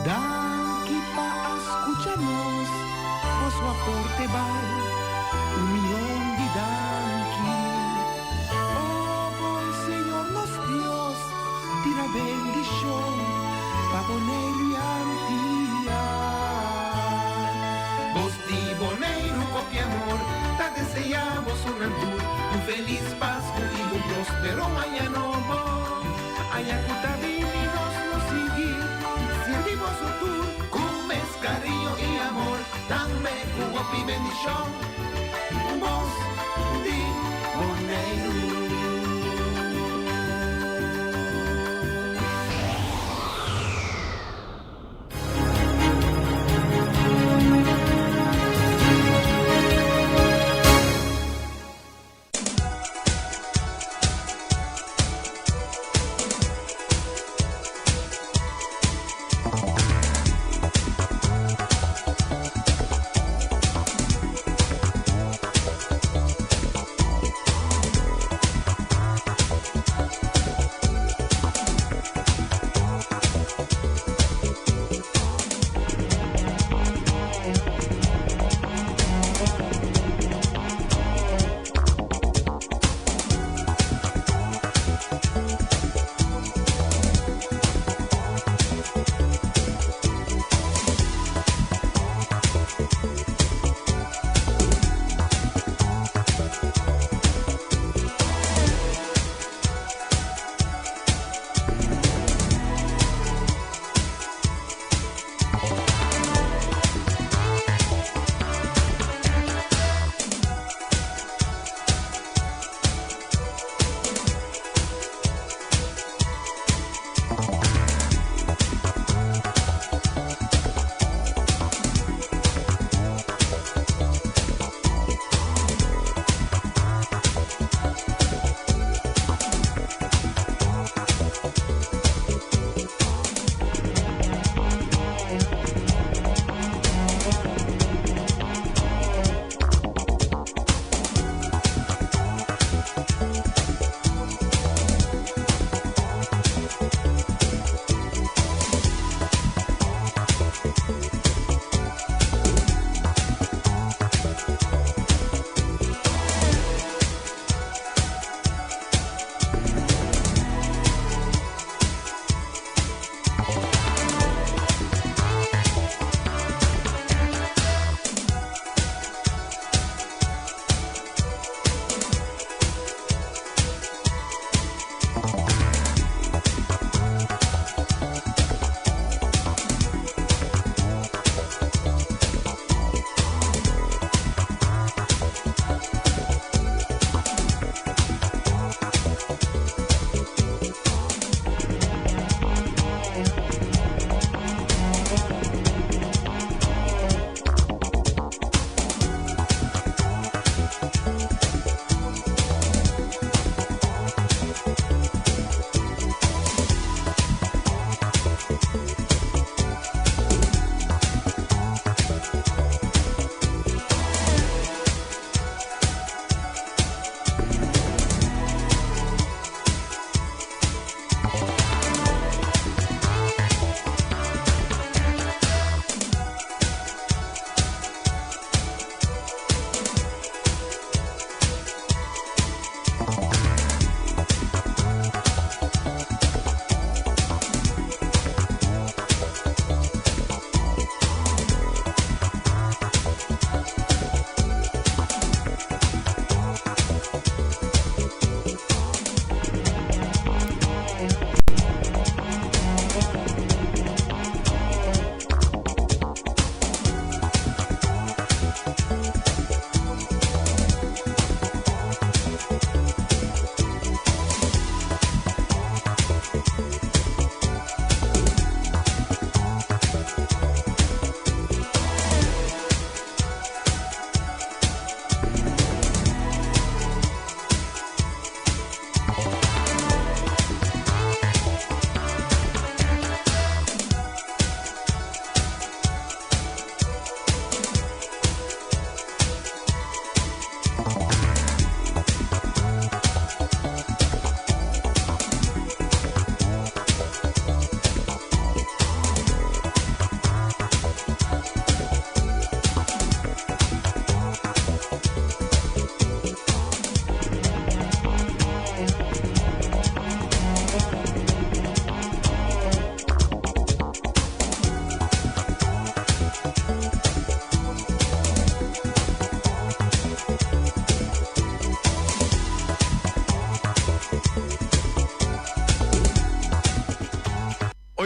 Dan que escucha-nos, o sua Portebal, de danqui. Oh, bom Senhor, nos Dios, tira bendición, pa poner antia. Vos di boneiro, copia amor, ta deseamos un rantur, un feliz Pascua y un próspero año novo. Ayacuta vininos nos seguir, servimos o tour, con cariño y amor, dame jugo y bendición. Vos di boneiro.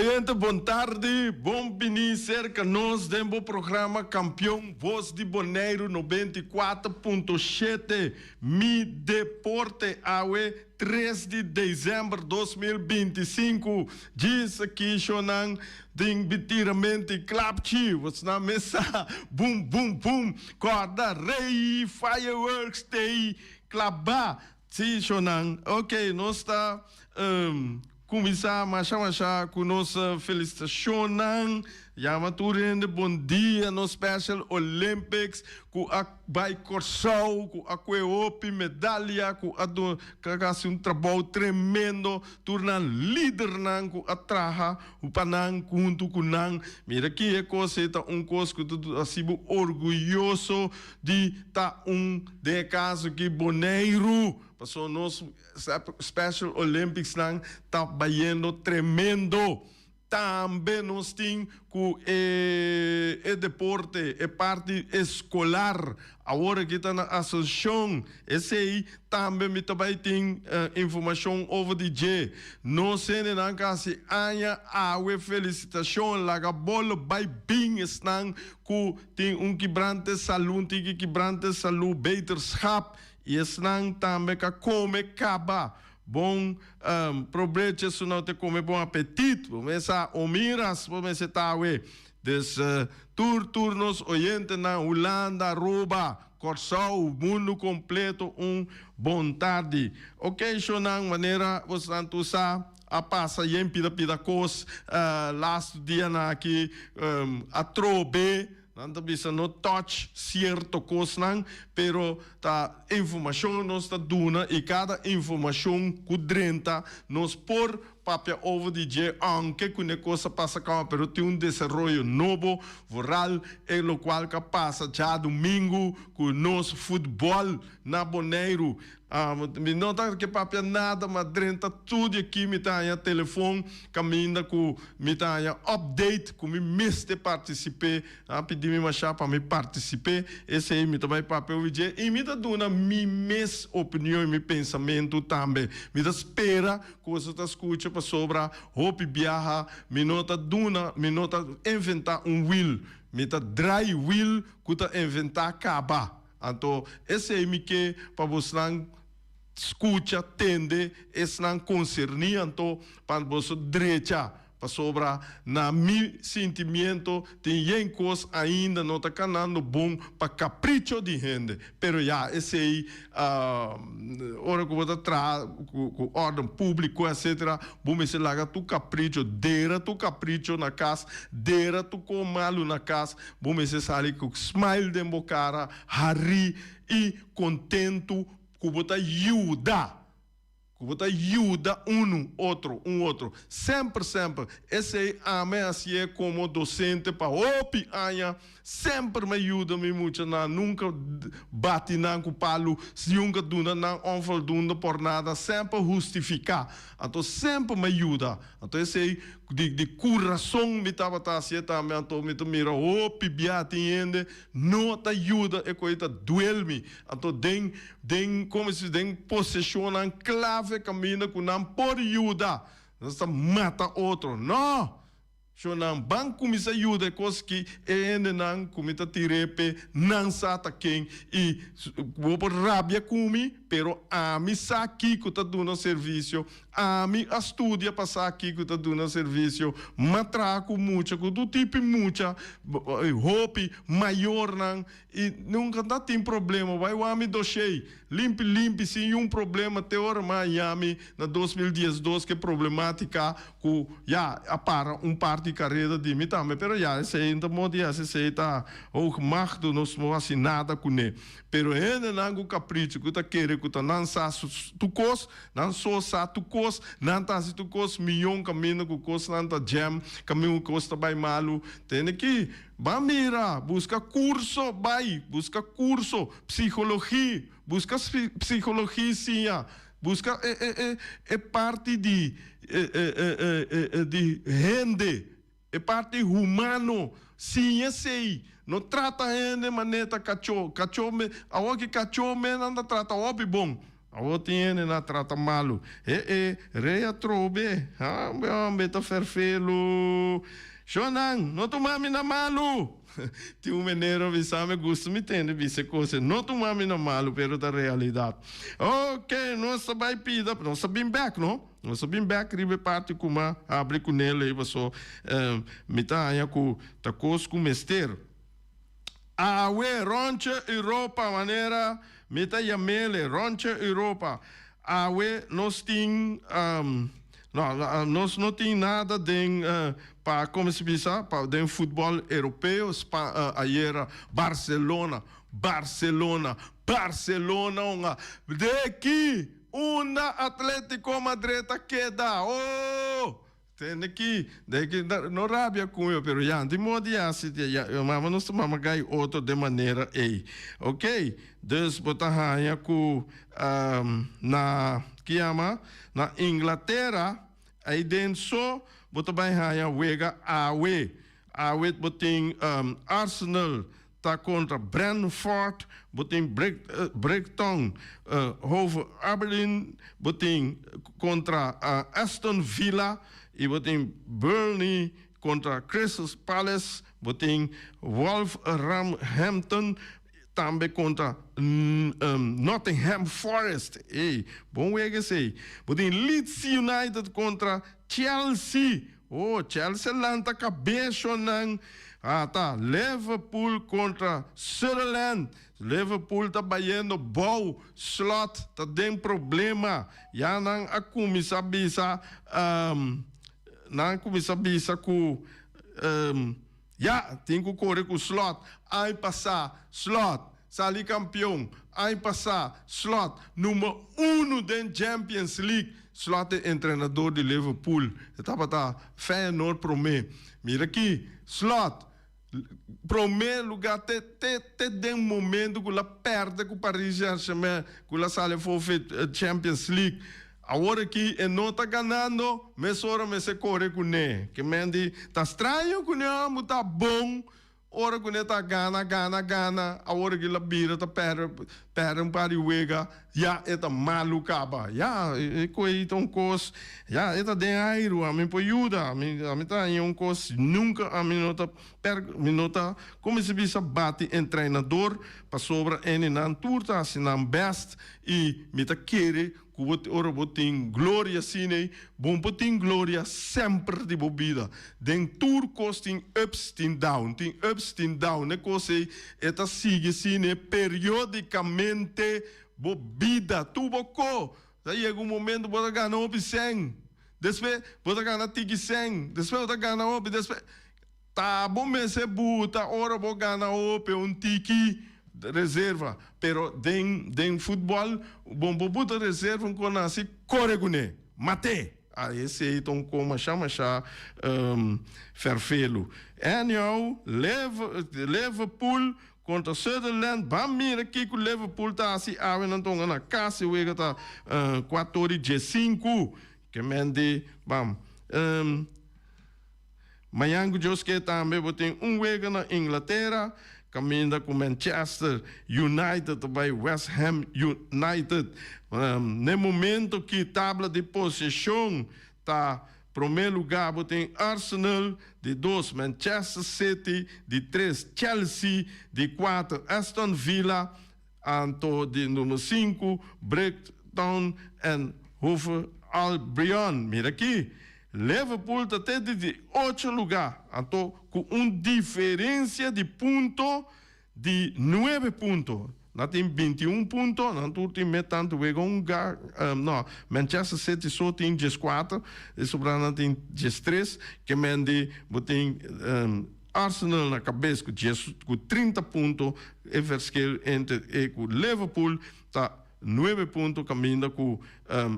Oyente, boa tarde, bom venir cerca nós dentro do programa Campeão Voz de Bonaire 94.7, Mi Deporte Aue, 3 de dezembro de 2025. Diz aqui, Shonan, ding bitiramente clapchi, você na mesa, boom, boom, boom, corda, rei, fireworks, day, clabá. Sim, Shonan, ok, nós está... começar a com nossa felicitação, Yamaturende, bom dia no Special Olympics, com a Baicorsau, com a Queopi, medalha, com a do um trabalho tremendo, tornando líder com a traja, o panang, junto com nang. Mira aqui é coisa, coisa que tu assim orgulhoso de de caso que Bonaire. Passou nosso Special Olympics nang tá baiando tremendo. Também nós temos o deporte, é parte escolar. Agora que está na associação, esse aí também me também tem informação over DJ. Nós temos na casa a felicitação, lá bola vai bem estão que tem quebrante de saúde, tem quebrante de saúde, beterschap. E estão também que come caba. Bom, problema se não te come bom apetite, começa a miras, começa a des turnos oyente na Holanda, Aruba, Corsau, o mundo completo, bom tarde. Ok, Shonan, maneira, você não sabe, a passa e pida cos, last dia na aqui, a trobe, não bisa no touch certo coisa, pero ta informação nos ta duna e cada informação que drenta nos por papel over DJ anche que uma coisa passa cá, pero tem desenvolvimento novo, rural, e lo qual que passa já domingo com nosso futebol na Bonaire. Me nota que papel nada, mas drenta tudo aqui, me tá aí telefone, caminha com me tá aí update, com me de participar, pedir me achar para me participar, esse aí me também papel DJ e me dá dona minha opinião e meu pensamento também. Me dá espera coisa tá escuta para sobra, hope viaja, me nota dona, me nota inventar wheel, me tá dry wheel, que tá inventar caba. Então, esse aí me que para você escuta, tende, estão concernindo para você direita, para sobra na meu sentimento, tem coisa ainda não está canando bom para capricho de gente, pero já esse aí, hora que você traz, com ordem público, etc., bom se larga tu capricho, dera tu capricho na casa, dera tu com malo na casa, bom se sai com smile de bocara, harri e contento, que você ajuda, outro. Sempre. Esse aí, assim é como docente para opi, sempre me ajuda muito, nunca bate com o palo, se nunca duna, não onvoldoende por nada, sempre justificar. Então, sempre me ajuda. Então, esse aí, de coração, me estava assim também, então, me mira, opi, biate, não te ajuda, e coisa duele-me. Então, como se tem possessão, clave, caminha com não por ajuda, não mata outro, não. Não banco começa a ajuda, coisa que ainda não começa a tirepe, não sata quem e vou por rabia comigo, pero a mim aqui que está dando serviço, a mim estudia passar aqui que está dando serviço, matraco muito, do tipo muito, roupa maior não e nunca tem problema, vai o ami dochei, limpe, sem problema, te hora Miami na 2012 que problemática com já para parte carreira de mim também, pero já esse ainda pode esse tá o magdo nos assim nada com ele, pero ainda não capricho que tá querer que tá não sa tu cos, não só sa tu cos, não tá se tu cos milhão caminho com cos não tá jam, caminho cos tá bem malo, tem que vai mira, busca curso, psicologia sim, busca parte de rende, é parte humano, sim, esse aí. Não trata de maneira cachorro me, aonde cachorro me não trata obi bom. A outra na trata malo. Reia trobe. Beta ferfelo. Shonan, não tomame na malo. Tem maneira de me gusta me entende, vice coisa. Não tomame na malo, pero da realidade. Ok, nós vai pida, nós sabem back, não? Nós sabem back, ribe parte como abre com ele, e você me tá aí com tacos com mester. Awe ronche Europa maneira me tá yamele ronche Europa. Awe nós tem nós não tem nada de para como se diz para de futebol europeu ayer Barcelona uma daqui uma Atlético Madrid queda tem aqui não rabia com eu pero já de modo assim mas nós vamos ganhar outro de maneira ok dus botar raia com na que ama na Inglaterra aí dentro botar bem raia wega awe boting Arsenal tá contra Brentford boting Brighton Hove Aberdeen boting contra Aston Villa e boting Burnley contra Crystal Palace boting Wolverhampton também contra Nottingham Forest. Bom wega sei. Botem Leeds United contra Chelsea. Chelsea lanta cabeça nang Liverpool contra Sunderland. Liverpool tá baiano bom slot tá tem problema. Ya nang akumisa bisa com tem que correr com slot. Aí passar slot. Sali campeão. Aí passar slot. Número 1 da Champions League. Slot é treinador de Liverpool. Estava Feyenoord pro mim. Mira aqui. Slot. Primeiro lugar, até de momento que ela perde com o Paris Saint-Germain, que ela sai for Champions League. Agora que não está ganhando, mas agora me se corre com ele. Que mendi, está estranho com ele, mas está bom. Ora que ele está gana. Agora que ela vira, está perde um par de wega, já está malucaba. Já, é um coisa, já está dinheiro, a mim pode ajudar, a mim está em um coisa, nunca a mim não está, como se diz, bate em treinador, para sobra ele não turta, assim não best, e me está querer, que ora botem glória assim, bom botem glória sempre de bobida. Den tour cost tem ups, tem down, né coisa eta sigue assim, periodicamente bobida, tu bocó. Daí chega um momento bota ganhar o 100, depois bota ganhar tigre 100, depois bota ganhar o depois tá bom mas é buta, ora bota ganhar o um tigre reserva, pero den futebol bom bobuta reserva com assim corregune mate esse aí então como chama ferfelo anyhow Liverpool contra Sunderland bamira aqui que o Liverpool tá assim então na casa o tá 4-5 que mende bam Mayango Joske também botem wega na Inglaterra caminha com Manchester United by West Ham United. No momento que tabla de posição tá primeiro lugar tem Arsenal, de 2 Manchester City, de 3 Chelsea, de 4 Aston Villa, anto de número 5 Brighton and Hove Albion. Mira aqui. Liverpool está até de 8 lugares, então com uma diferença de ponto de 9 pontos. Não tem 21 pontos, não tem tanto não, Manchester City só tem 14, e sobrando tem 13, que mende tem Arsenal na cabeça com 30 pontos, e verschil entre o Liverpool está 9 pontos, caminha com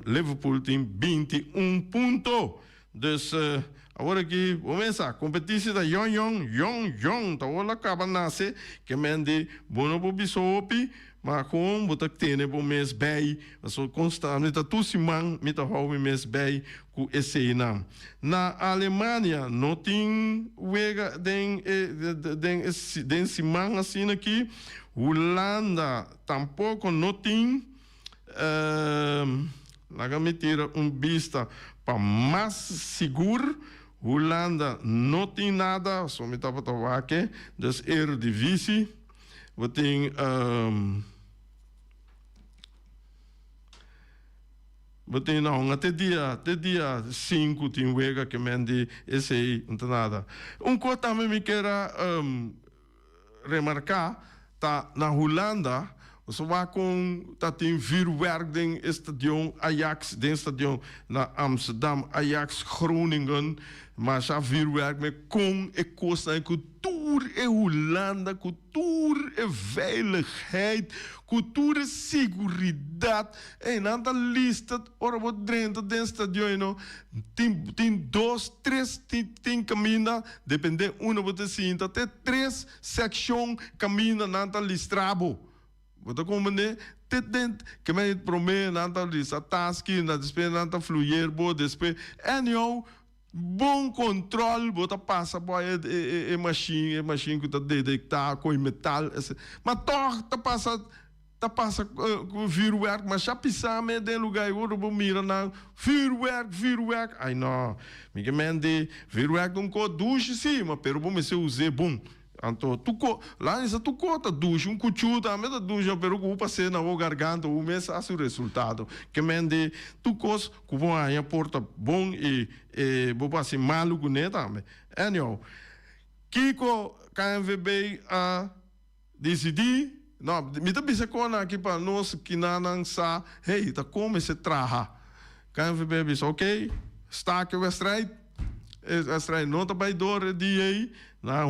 Liverpool tem 21 pontos. Dus agora aqui começa a competição da Yong, tá olha acaba nascer que mende bono bobisopi, mas com botar tene bom mês bem, mas constante tá tu simang mita home mês bem com esse não. Na Alemanha não tem wega den simang assim aqui, Holanda tampouco não tem laga me tira vista para mais seguro. Holanda não tem nada, só me estava a aqui, dus Eredivisie. We tem não, até dia 5 tem wega que mende esse aí, não tem nada. Coisa também me quero remarcar, tá na Holanda, você vai com, tá tem vuurwerk den stadion Ajax, den stadion na Amsterdam, Ajax Groningen, mas já vuurwerk met com e kost en cultuur e Holanda, cultuur e veiligheid, cultuur e seguridade. En na da lista, ora wat dentro den stadion, no, tem 2, 3, tem caminho, depende uno wat te zien, até 3 secção caminho na da listrabo. Wat ik kom ne, dit dent, que me promete na da lista taski, na despe na da fluier bo despe, en jou bom controle, bota passa boy e machine que tá detectar com metal, mas toch tá passa vuurwerk, mas já pisar me de lugar eu vou mirar na vuurwerk, ai não, me que mende vuurwerk não co duche sim, mas pero vou me se usar bom. Então, lá nessa tu cota duche, cuchuta, a meta duche, pero que passei na o garganta, o mês a seu resultado. Que mende tu cos, que vão aí a porta bom e vou passar malo com ele também. Anyhow, Kiko, KNVB a decidir, não, me tá pensando aqui para nós que não sa, hey, tá como se traha. KNVB diz, ok, está aqui o strijd não tá vai door dia na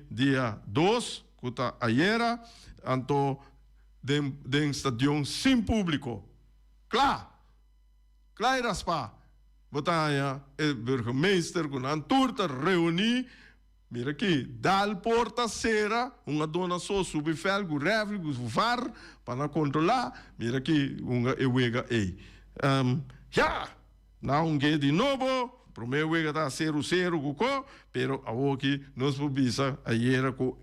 dia 2, kuta ayer, anto den stadion sem público. Claro raspa. Botanya, o burgemeester com a turta reunir, mira aqui, dal porta cera, uma dona só subifel, com refle, com var, para controlar, mira aqui, uma ewega ei. Já, na de novo, primeiro wega tá 0-0 com pero aqui nós pobisa ayer com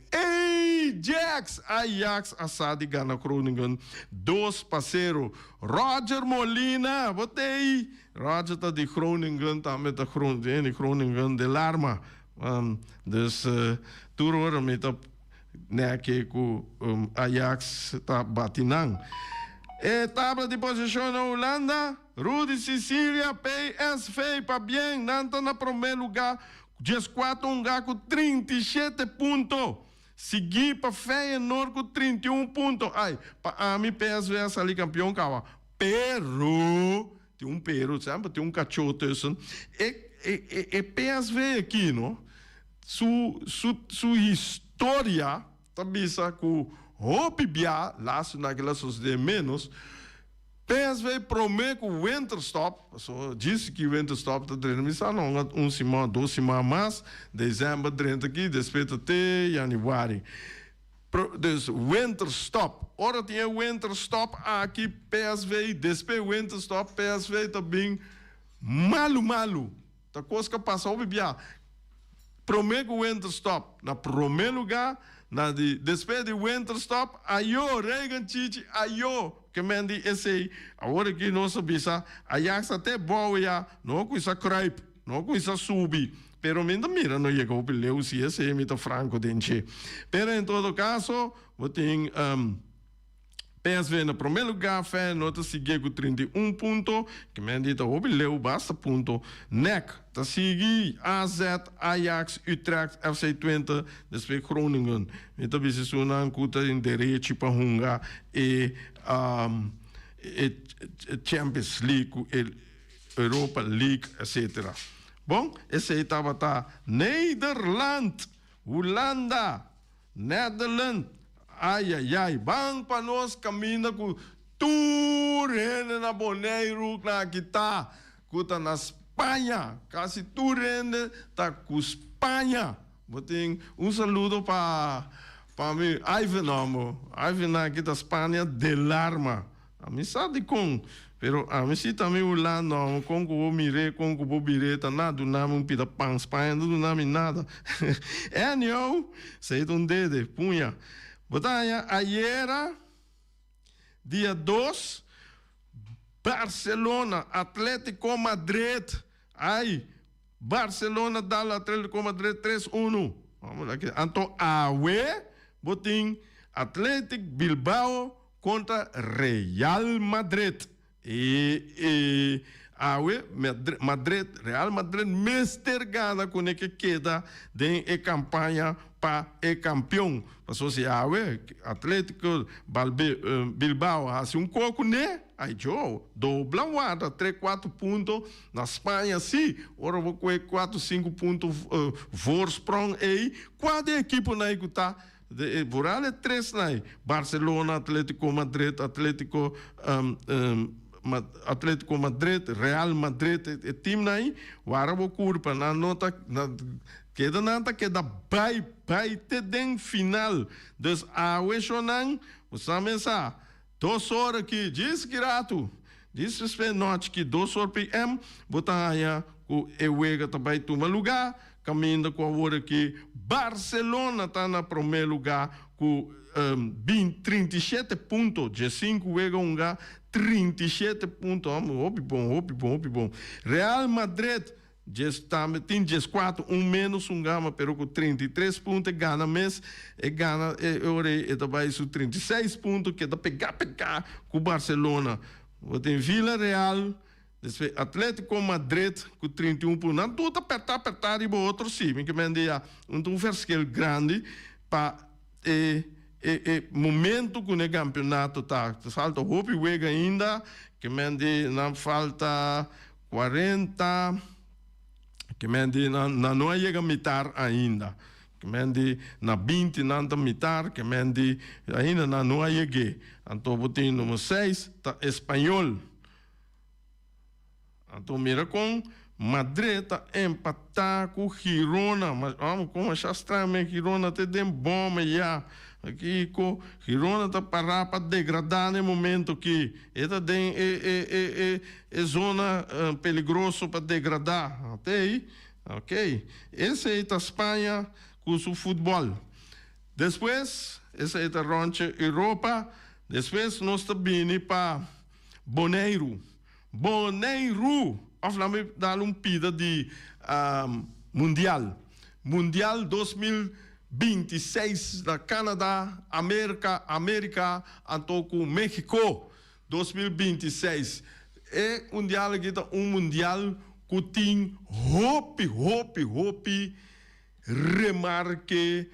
Ajax assadi gana Groningen 2-0. Roger Molina, botei. Roger tá de Groningen, tá met de Groningen de Larma. Dus turor met op neke com Ajax tá batinang. Tabla de posição na Holanda, Rudy Sicilia, PSV, para bem, nanta na primeiro lugar, 14 lugar com 37 pontos. Segui para Feyenoord com 31 pontos. Ai, para a mim PSV é ali campeão, kawa. Pero, tem pero, sabe? Tem cachorro tussen. E PSV aqui, não? Sua história, também com Hopibia, lá naquelas de menos, PSV promete o Winterstop, disse que o Winterstop está transmissão, uma semana, 2 semanas mais, dezembro, 30 aqui, depois até janeiro. Dus Winterstop, ora tinha Winterstop aqui, PSV, depois Winterstop, PSV também, malo, tá coisa que passou, Hopibia, promete o Winterstop, na primeiro lugar, na depois de Winterstop, ayo, Reagan Chichi, ayo, que mendi esse, agora que nós sabemos, Ajax até boa, não com essa crepe, não com essa subi, pero mira, não chegou para ler se esse é muito franco dente. Pero em todo caso, eu tenho PSV no primeiro lugar, Feyenoord seguir com 31 pontos, que me dita leu basta ponto. NEC tá seguir AZ, Ajax, Utrecht, FC Twente, depois Groningen. Então bisa sunan kuta em direito para hunga e Champions League, Europa League, etc. Bom, esse aí tá Nederland, Holanda, Nederland. Ai, bang para nós caminha com tudo na Boneiro, na Guitar, cuta na Espanha, quase tudo tá com Espanha. Botem saludo para mim, Ivan aqui da Espanha, de Larma. A mim sabe com, pero a mim se também o lá não, com que eu mirei, com que eu virei, tá nada, não pida pan Espanha, não nada. Anyhow, sei de onde, punha. Botanya, ayer, dia 2, Barcelona, Atlético Madrid. Ai, Barcelona dá o Atlético Madrid 3-1. Vamos lá aqui. Então, awe, botim Atlético Bilbao contra Real Madrid. Awe, Madrid, Real Madrid, Mister Gana, com que queda de campanha para campeão. Passou se awe, Atlético Bilbao, assim coco, né? Aí, Joe, dobla o ar, 3-4 pontos. Na Espanha, sim, ora vou com 4-5 pontos, Vorsprong, aí, qual é equipe na que está? Voral é 3, né? Barcelona, Atlético Madrid, Atlético Madrid, Real Madrid, é time aí, o árabe curva, na nota, queda vai ter den final. Dus a Weshonan, o Samensa, 2 horas aqui, diz que rato, diz noite que 2 horas PM, botar aí, o Ewega também toma lugar, caminha com a hora que Barcelona está na primeiro lugar, com 37 pontos, G5 Wega Unga, 37 pontos, bom. Real Madrid tem 4, menos gama, pero com 33 pontos, gana mês, gana, também 36 pontos, que dá pegar com Barcelona. Tem Vila Real, Atlético Madrid com 31 pontos, não tudo apertar e outro sim, que mendia verschil grande para momento que o campeonato está. Falta Hopi Wega ainda, que mende não falta 40, que mende não chega a mitar ainda. Que mende na 20 não está mitar, que mende ainda não chega. Então, botinho número 6, tá espanhol. Então, mira com Madrid está empatar com Girona, mas vamos como já estranho, Girona tem bom, já. Aqui com Girona está para degradar no momento que esta tem zona perigosa para degradar, até aí, ok? Esse é a Espanha com o futebol. Depois, essa é a Europa. Depois nós estamos para Boneiro, vamos dar pida de Mundial 2026 da Canadá, América, então com México, 2026. É mundial que tem hope, remarque,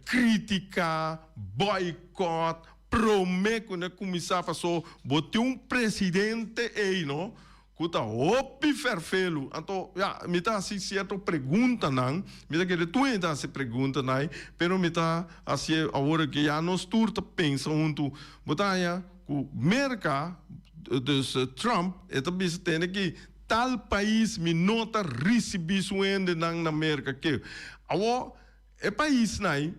crítica, boicote, promete que começar a fazer, botar presidente aí, não? Kuta hopi ferfelo. Então, me tá assim certa pergunta não, me tá querer tu ainda se pergunta não, pero me tá assim a hora que já nós turta pensa unto, botar já o mercado dos Trump, é também tem que tal país me nota receber suende na América que, awo é país não,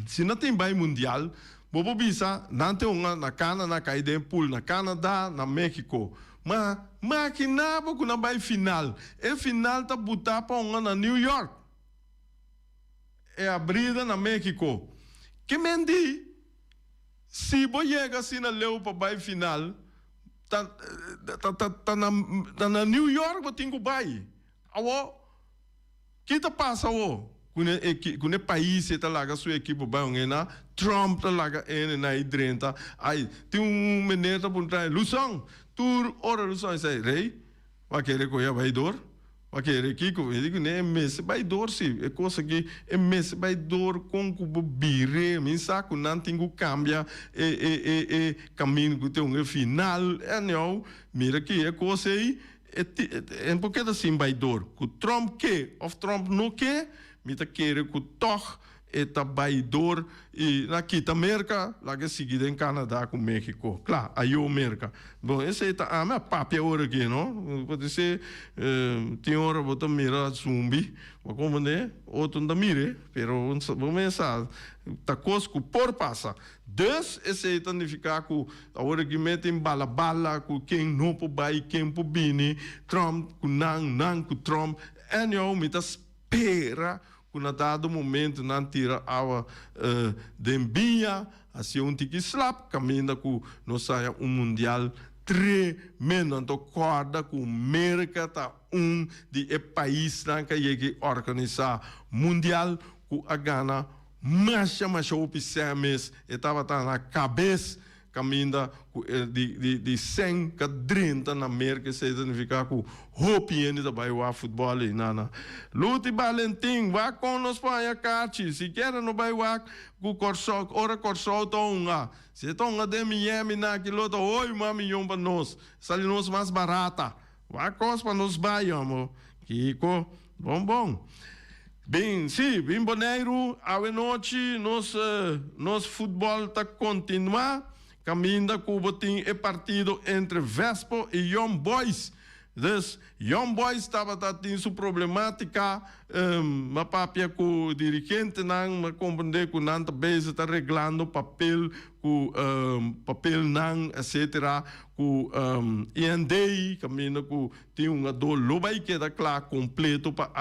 se não tem bairro mundial, bobo bisa não tem na Canadá, na Caidempul, na Canadá, na México. Mas que nada que não vai final. E final está botar para na New York. É abrida na México. Que mendi? Se você chega assim na leu para vai final, tá na New York você tem que vai. Awo, que está passa o? Com o país está lá a sua equipe vai na Trump está lá na hidrenta. Aí tem menino para trás, Lução. Tur ora Lução sai rei, vai querer coisa vai dor, vai querer que eu digo nem mês vai dor sim, é coisa que é mês vai dor com o bire, me saco não tem que cambiar caminho que tem um final, é não, mira que é coisa aí, é porque assim vai dor, que Trump que, of Trump não que, me tá querer que toch eta baidor e aqui da América, lá que seguida em Canadá com México, claro, aí o América. Bom, esse é a minha papia hora aqui, não? Pode ser tem hora botar mira zumbi, ou como né? Outro não mire, pero vamos pensar, tá cosco por passa. Dus esse é ficar com a hora que metem bala com quem não pode vai, quem pode bini, Trump com não com Trump, e não me tá espera na dado momento não tira a dembia assim um tique slap caminha com não saia mundial tremendo. Então, corda com América tá de país que organizar mundial com a Gana, mas o PCMS estava na cabeça caminda de 100 a 30 na América, significa que hope ainda vai o futebol e nada. Lute Valentim, vai com nós para a carte, se quer não vai o corso, ora corso tonga. Se tonga de Miami na quilota, oi milhão para nós, sali nós mais barata. Vai cos para nós vai, amor. Kiko, bom. Bem, sim, bem boneiro, a noite, nós futebol tá continuar. Caminda Cuba tem partido entre Vespo e Young Boys. Dus Young Boys estava tendo sua problemática, uma papia com o dirigente não, uma compreender que não também está arreglando papel não, etc. Com IND, caminda com tem dor lobai que dá claro completo para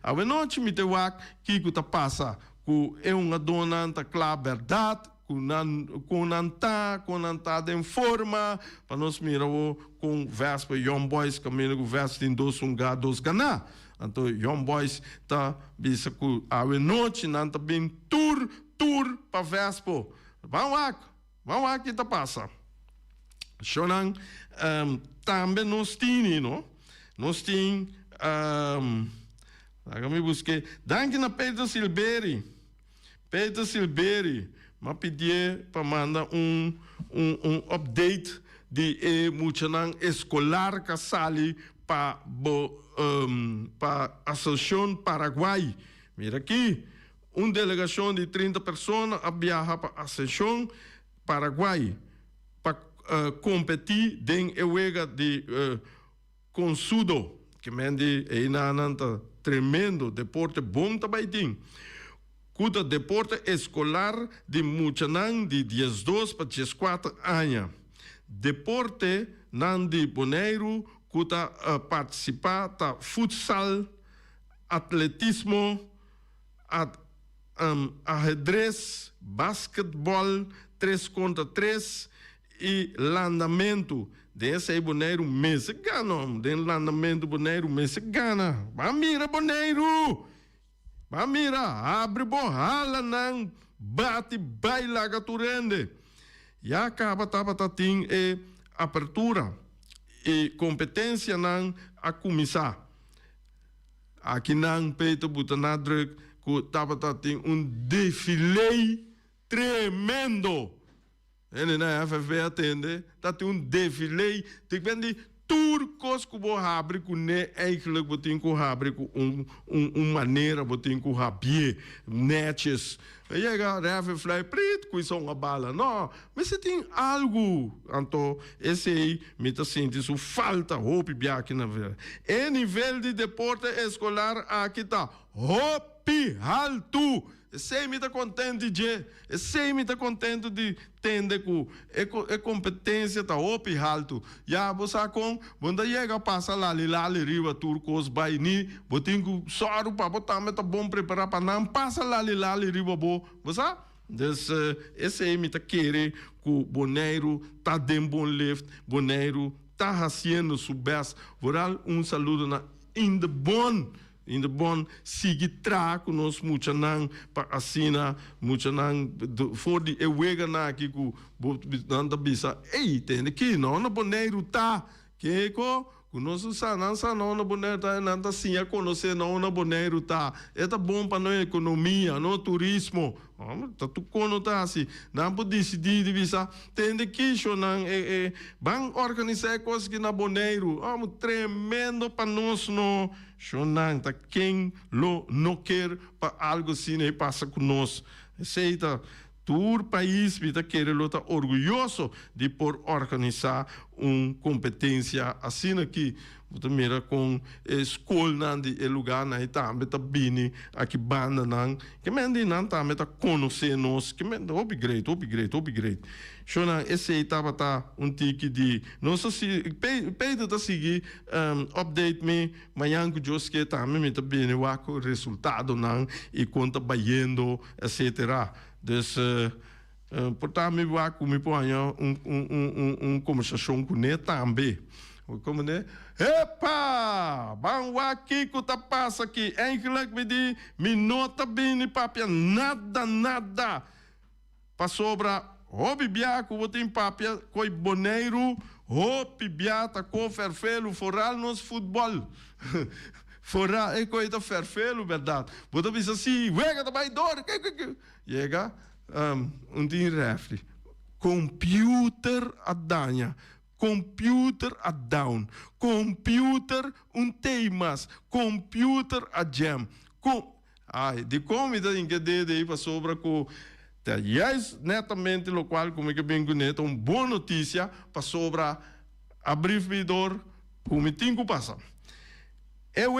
a noite me te wak que tá passa com dona tá claro verdade. Com anta em forma para nós mirar com Vespa Young Boys caminho com Vespa tem dois ganá então Young Boys tá bisa com a noite não tá bem tour para Vespa vamos lá que tá passa chonan também nós tem me busquei danke na Peter Silberi mas pedir para mandar update de muchanan escolar que sali para a Associação Paraguai. Mira aqui, delegação de 30 pessoas viaja para a Associação Paraguai para competir em euega de consudo, que mende é tremendo, deporte bom também tem. Cuda deporte escolar de Muchanan de 12 para 14 anos. Deporte nan de Boneiro, cuda participar da futsal, atletismo, ajedrez, basquetebol, 3 contra 3 e landamento. Desse aí Boneiro mês gana, de landamento Boneiro mês gana. Mas mira Boneiro! Mira, abre borrala não, bate, baila gaturende. E acaba tem abertura e competência não a começar. Aqui não peito butanadre que tem defilé tremendo. Ele na FFB atende, tem defilé, tem turcos que vou abrir com ne eigenlijk botin com abrir com maneira botin com rabie netes e chega fly preto com isso uma bala não mas se tem algo então esse aí me tá sentindo falta hope aqui na verdade é nível de deporte escolar aqui tá hope alto sei me tá contente de sei me tá contente de tende com é competência tá opi alto já você com quando chega passa lá riba turcos vai ni botin com soro para botar meta bom preparar para não passa lá riba bo você esse aí me tá querer com Boneiro tá dem bom lift Boneiro tá fazendo seu best voral saludo na in the bon sigue traco nos muchanan para assina muchanan for de ewega na aqui com nanda bisa ei tem aqui não na Boneiro tá que conosco não na Boneiro tá nanda sim a conhecer não na Boneiro tá é tá bom para nós economia no turismo tá tu tá assim não pode decidir de bisa tem aqui chonan vão organizar coisas que na Boneiro tremendo para nós no chonan tá quem não quer para algo assim e passa conosco aceita todo país está querendo estar orgulhoso de por organizar uma competência assim aqui você mira com escola de lugar na também tá bem aqui banda não que mende não também tá conhecer nós que mende upgrade chona esse estava tá tique de não sei se peito tá seguir update me manhã que eu que também me tá bem o resultado não e conta baiendo etc. Dus Portanto, me vai comer por aí conversação com ele também. Como né? Epa! Vamos aqui que tá passa aqui. Eigenlijk me di, me nota bem papia nada. Para sobra, hobby biaco, vou ter papia, coi boneiro, hobby biata, co ferfelo, foral nos futebol. Foral, é coisa ferfelo, verdade. Vou ter visto assim, vega da baidor, chega, tem refri. Computer a danha. Computer a down, computer temas, computer a jam. De comida em que de para sobra com netamente lo qual como que bem conecta boa notícia para sobra abridor como tinha passa. Eu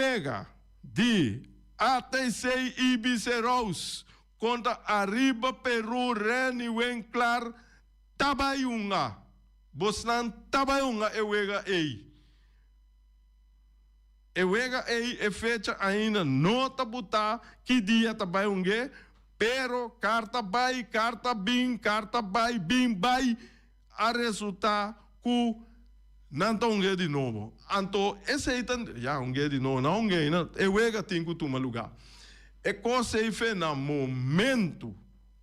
de ATC Ibiceros contra arriba Peru Reni Wenclar Tabayunga. Bosnan tabayunga ewega ei. Ewega ei é fecha ainda nota buta que dia tabayunge, pero carta bai, carta bim bai a resultar ku nantonge de novo. Anto esse aí já unge de novo, não unge, não. Ewega tem que tomar lugar. É coisa aí fe na momento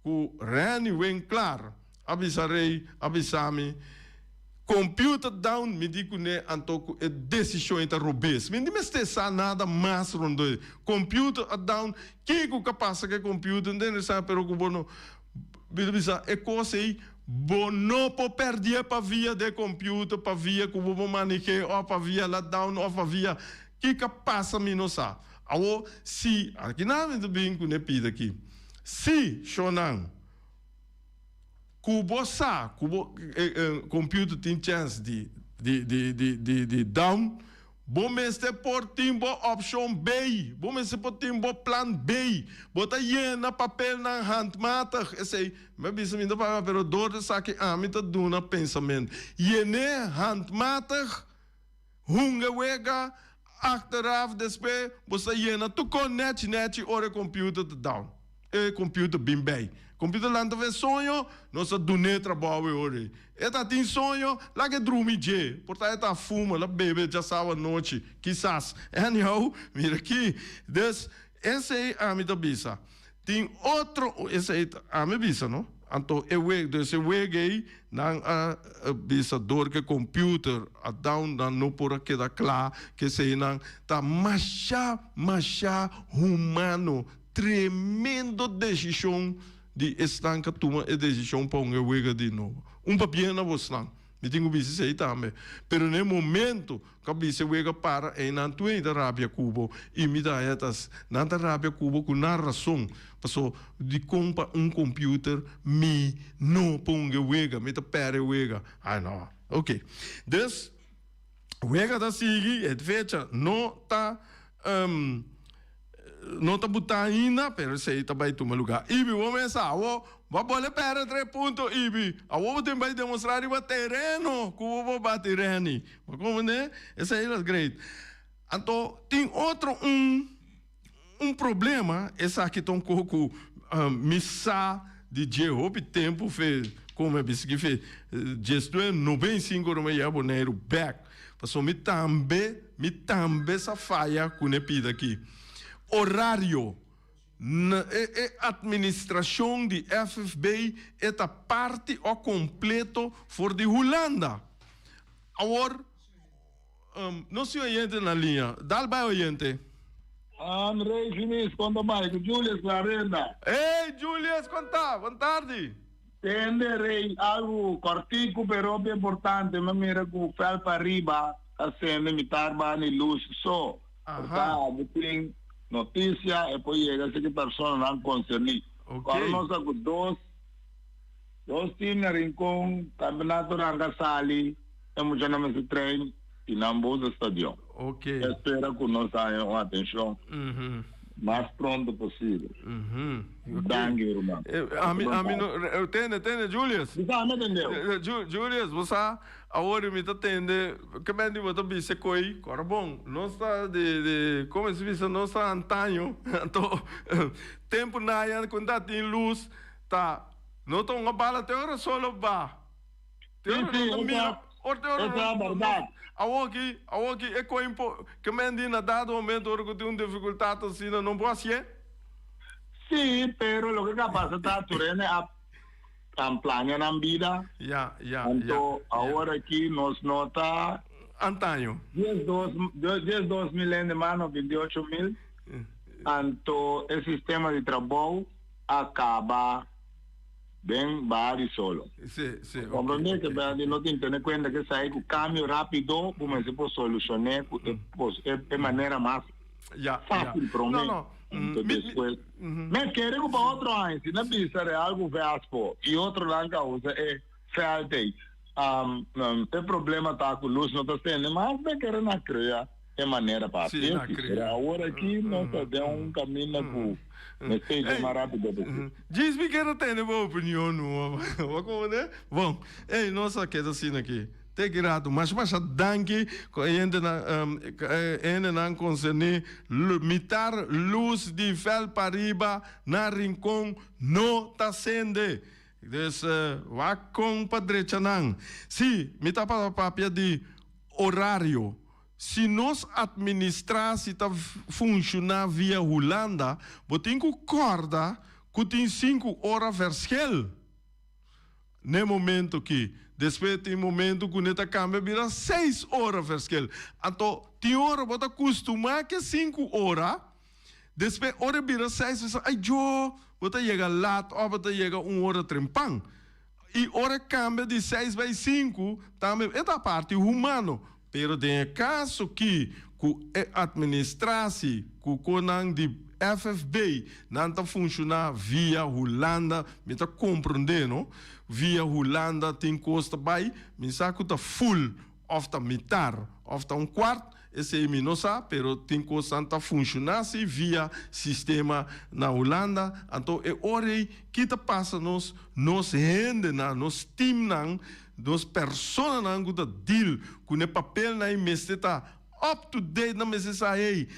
ku Reni Wenclar avisame computer down, me digo né, antoco é decisão entre robês. Me diz se nada mais rondo. Computer down, que o capaz que computer, não sabe pero que bono, bisa é coisa aí, bono po perder para via de computer, para via que vou manejar, ou para via lá down, ou para via que capaz me não sabe. Awo se aqui na me bem com ne pida aqui. Se chonan Cubo computer tem chance de down, bom mestre por timbo option B, bom mestre por timbo plan B, bota na papel na handmatig, esse, mas bisa minda para pero dor saque amita duna pensamento, yene handmatig, hunga wega, achteraf despe, bosta tu connect ore computer down, computer bim B. Computer lá não sonho, nossa dunê trabalho hoje. Eta tem sonho, lá que dorme je. Portanto, eta fuma, lá bebe, já sabe a noite, quizás. Anyhow, mira aqui, esse é a minha bisa. Tem outro, esse é a minha bisa, não? Então, esse aí, não a bisa dor que computer, a down, não por aqui da claro, que se não, tá macha humano, tremendo decisão, de estanca toma a decisão para wega de novo. Papel na você me tenho visto aí também. Pero no momento que você wega para em Antuém da Arábia Cuba e me dá essas na Arábia Cuba com narração, passou de compra computer me não põe wega, me tá pere wega. Ah não. Ok. Dus wega da sigue é fecha não tá não tá botando ainda, pero sei tá vai tomar lugar. Ibi, vamos começar. Vai bolar para 3 pontos, Ibi. Vou tentar demonstrar o terreno, como vou bater terreno. Como né? Esse aí é great. Então, tem outro problema, esse aqui tão pouco missa de Jehová tempo fez, como é que fez, gestão 95 no meio aboneiro back. Passou me também essa falha com a pida aqui. Horário, administração de FFB é a parte ao completo for de Holanda. Agora, não se oriente na linha, dá o oriente. André Finis, quando mais, Julius Clarenda. Ei, Julius, conta, boa tarde. Tenderei algo cortico, pero bem importante, mas mira que o fel para arriba, a cena imitar bani luz só. Portanto, tem notícia e poi chega se que pessoa não concerne. Quando nós temos dois times na Rincon, campeonato Rangasali, temos já no treino e não vamos estadião. Ok. Espero que nós tenhamos atenção mais pronto possível. Danke, irmão. Tende, Julius. Não entendeu? Julius, você agora me atende, que bem de você me secoi, agora bom, nós está como se diz, nós está antanho, então, tempo na quando tem luz, tá não tô uma bala te ora solo ba. Te ora Sim, não mira. essa é a verdade. Aqui é coimpo que mendi na dado momento ora que tem uma dificuldade assim não pode ser. Sim, pero lo que pasa está turene a planear na vida. Então, agora aqui nós nota Antaño. 10 mil mano, 28 mil. Então, o sistema de trabalho acaba bem vários solo. Sim. Compreende que não tem que ter conta que sai com câmbio rápido, como se pode solucionar de maneira mais fácil para mim. Então, depois, mas quero para outro ano, se não precisa de algo vespo e outro lá causa é felte. O problema está com luz, não está tendo, mas eu quero na criar de maneira fácil. Agora aqui nós temos caminho mas seja mais rápido possível. Diz-me que não tem uma opinião, não. Bom, nossa queda assim aqui. Te grado, mas danke, ainda não concerne mitar luz de fel para riba na rincão não tá sendo. Des wakong padrecha nang. Si, mita pa papia de horário. Se nós administrasse tá funcionar via Holanda, botem que corda que tem 5 horas verschil. No momento que, depois tem momento que neta cambia vira 6 horas verschil. Então, tem hora bota acostumar que 5 horas, depois hora vira 6, você ai jo, bota chega lá, ou bota chega 1 hora trempang. E hora cambia de 6 para 5, também é da parte humana. Pero tem caso que administrasse que o de FFB não está funcionando via Holanda, me está compreendendo? Via Holanda tem custa bem, me sabe que está full, ou está metade, ou está quarto, esse é não sabe, pero tem custa está funcionando via sistema na Holanda, então é hora que está passa nos rende, nos time, dos pessoas não gostam deal com o papel na imeste tá up to date na mesa aí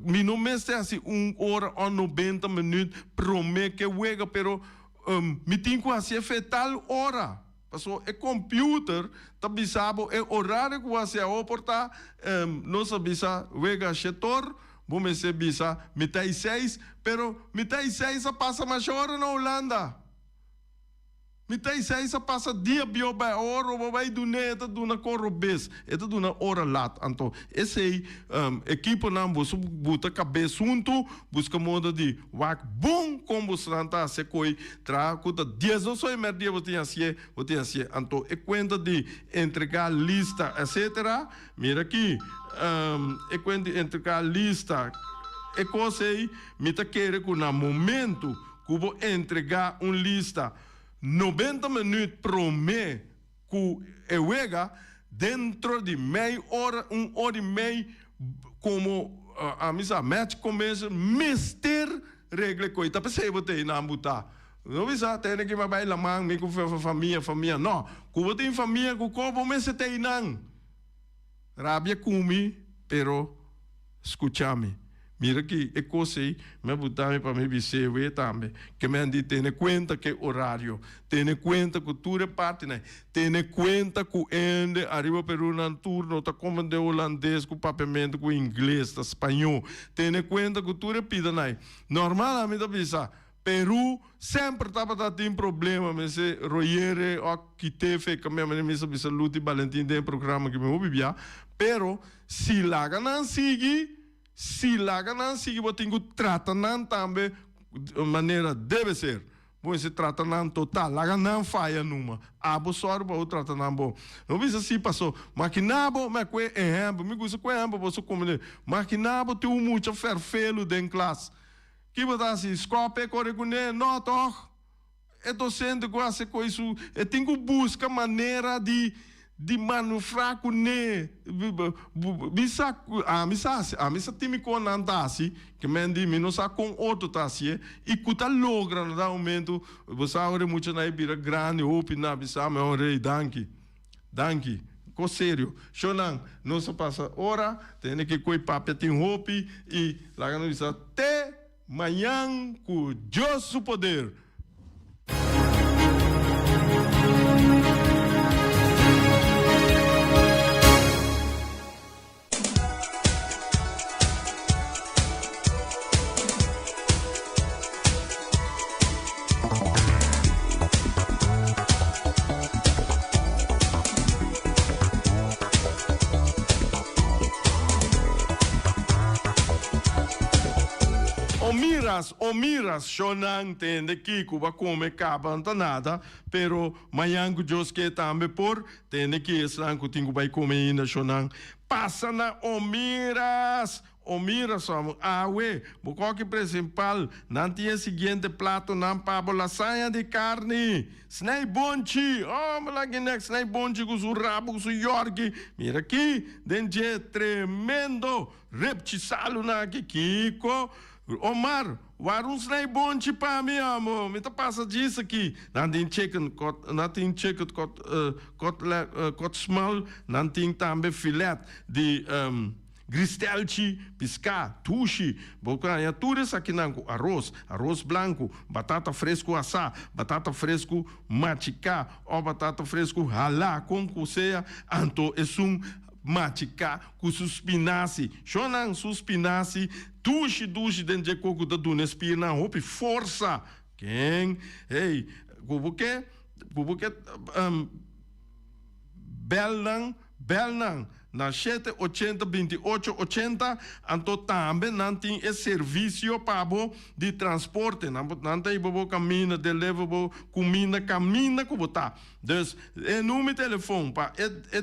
me não meste assim 1 hora ou 90 minutos promete que wega pero me tem que assim fetal hora passou é computer tá bisabo é horário que você oporta não sabe sa wega setor vamos ser bisa mitai 6 pero mitai 6 passa mais hora na Holanda. Mitai saísa passa dia bio by hora ou vai do neta do na corrobes é do na hora lat então esse equipe não você bota cabeça junto busca modo de wak bom como santa se coi tra cuta 10 não só mer dia você assim então é conta de entregar lista etc mira aqui é conta de entregar lista é coisa aí me tá querer que no momento que vou entregar lista 90 minutos por mês que eu chega dentro de meia hora, 1 hora e meia, como a missa match começa, mister regra coisa, percebe você não botar. Não precisa ter que vai lá mãe, me com família, não. Como tem família, com como me se tem não. Rabia comi, pero escute-me. Mira que é coisa aí, me botar para me dizer também, que me andi ter conta que horário, ter conta que tudo é parte, né? Ter conta que ende arriba Peru na turno, tá como de holandês, com papiamento, com inglês, tá espanhol, ter conta que tudo é pida, né? Normalmente pensa, Peru sempre estava tendo problema, mas se roiere ou que teve que me sabe luta e Valentim tem programa que me ouvia, pero se lá não sigue se lá não sigue, você tem que tratar também de maneira deve ser. Você trata não total, lá não falha numa. Abo só para o tratar não bom. Não vê se passou. Mas que nabo, mas que é ambo, me gusta que é ambo, você como mas que nabo tem muito ferfelo dentro classe. Que você assim, escope corre com ele, não toc. É docente que você com isso, é tem que buscar maneira de manufrar com ne bisa time com andasi que mendi não sa com outro tasi e cuta logra no aumento você ora muito na ibira grande opina bisa me ora danke com sério chonan não se passa hora tem que coi papel tem hopi e lá não bisa te manhã com Deus o poder. Mas o miras shonang tende que Cuba come caba nada, pero mayango Dios que também por tende que eslanco tingo vai comer ina shonang. Passa na o miras amo, bocoque principal, não tinha seguinte prato, não pabo lasanha de carne, snei bonchi, malaginex, snei bonchi com o rabo, com o yorgi, mira aqui, dente tremendo, reptisalo na Kiko, Omar, waarom snij bonchi pa mi amo? Me tá passa disso aqui. Não tem chicken, kot smal, não tem também filete de gristelci, pisca, tushi, bocanha, tudo isso aqui não, arroz branco, batata fresco assar, batata fresco machicar, ou batata fresco ralá, com coceia, anto é matica com suspinaci, chonan suspinaci, duche dentro de coco da duna espina, hope força, quem, ei, kubuke, belnang, na 780 2880, anto também não tem esse serviço pabo de transporte, não tem bobo caminha, deliver comida, caminha como tá. Dus é número de telefone para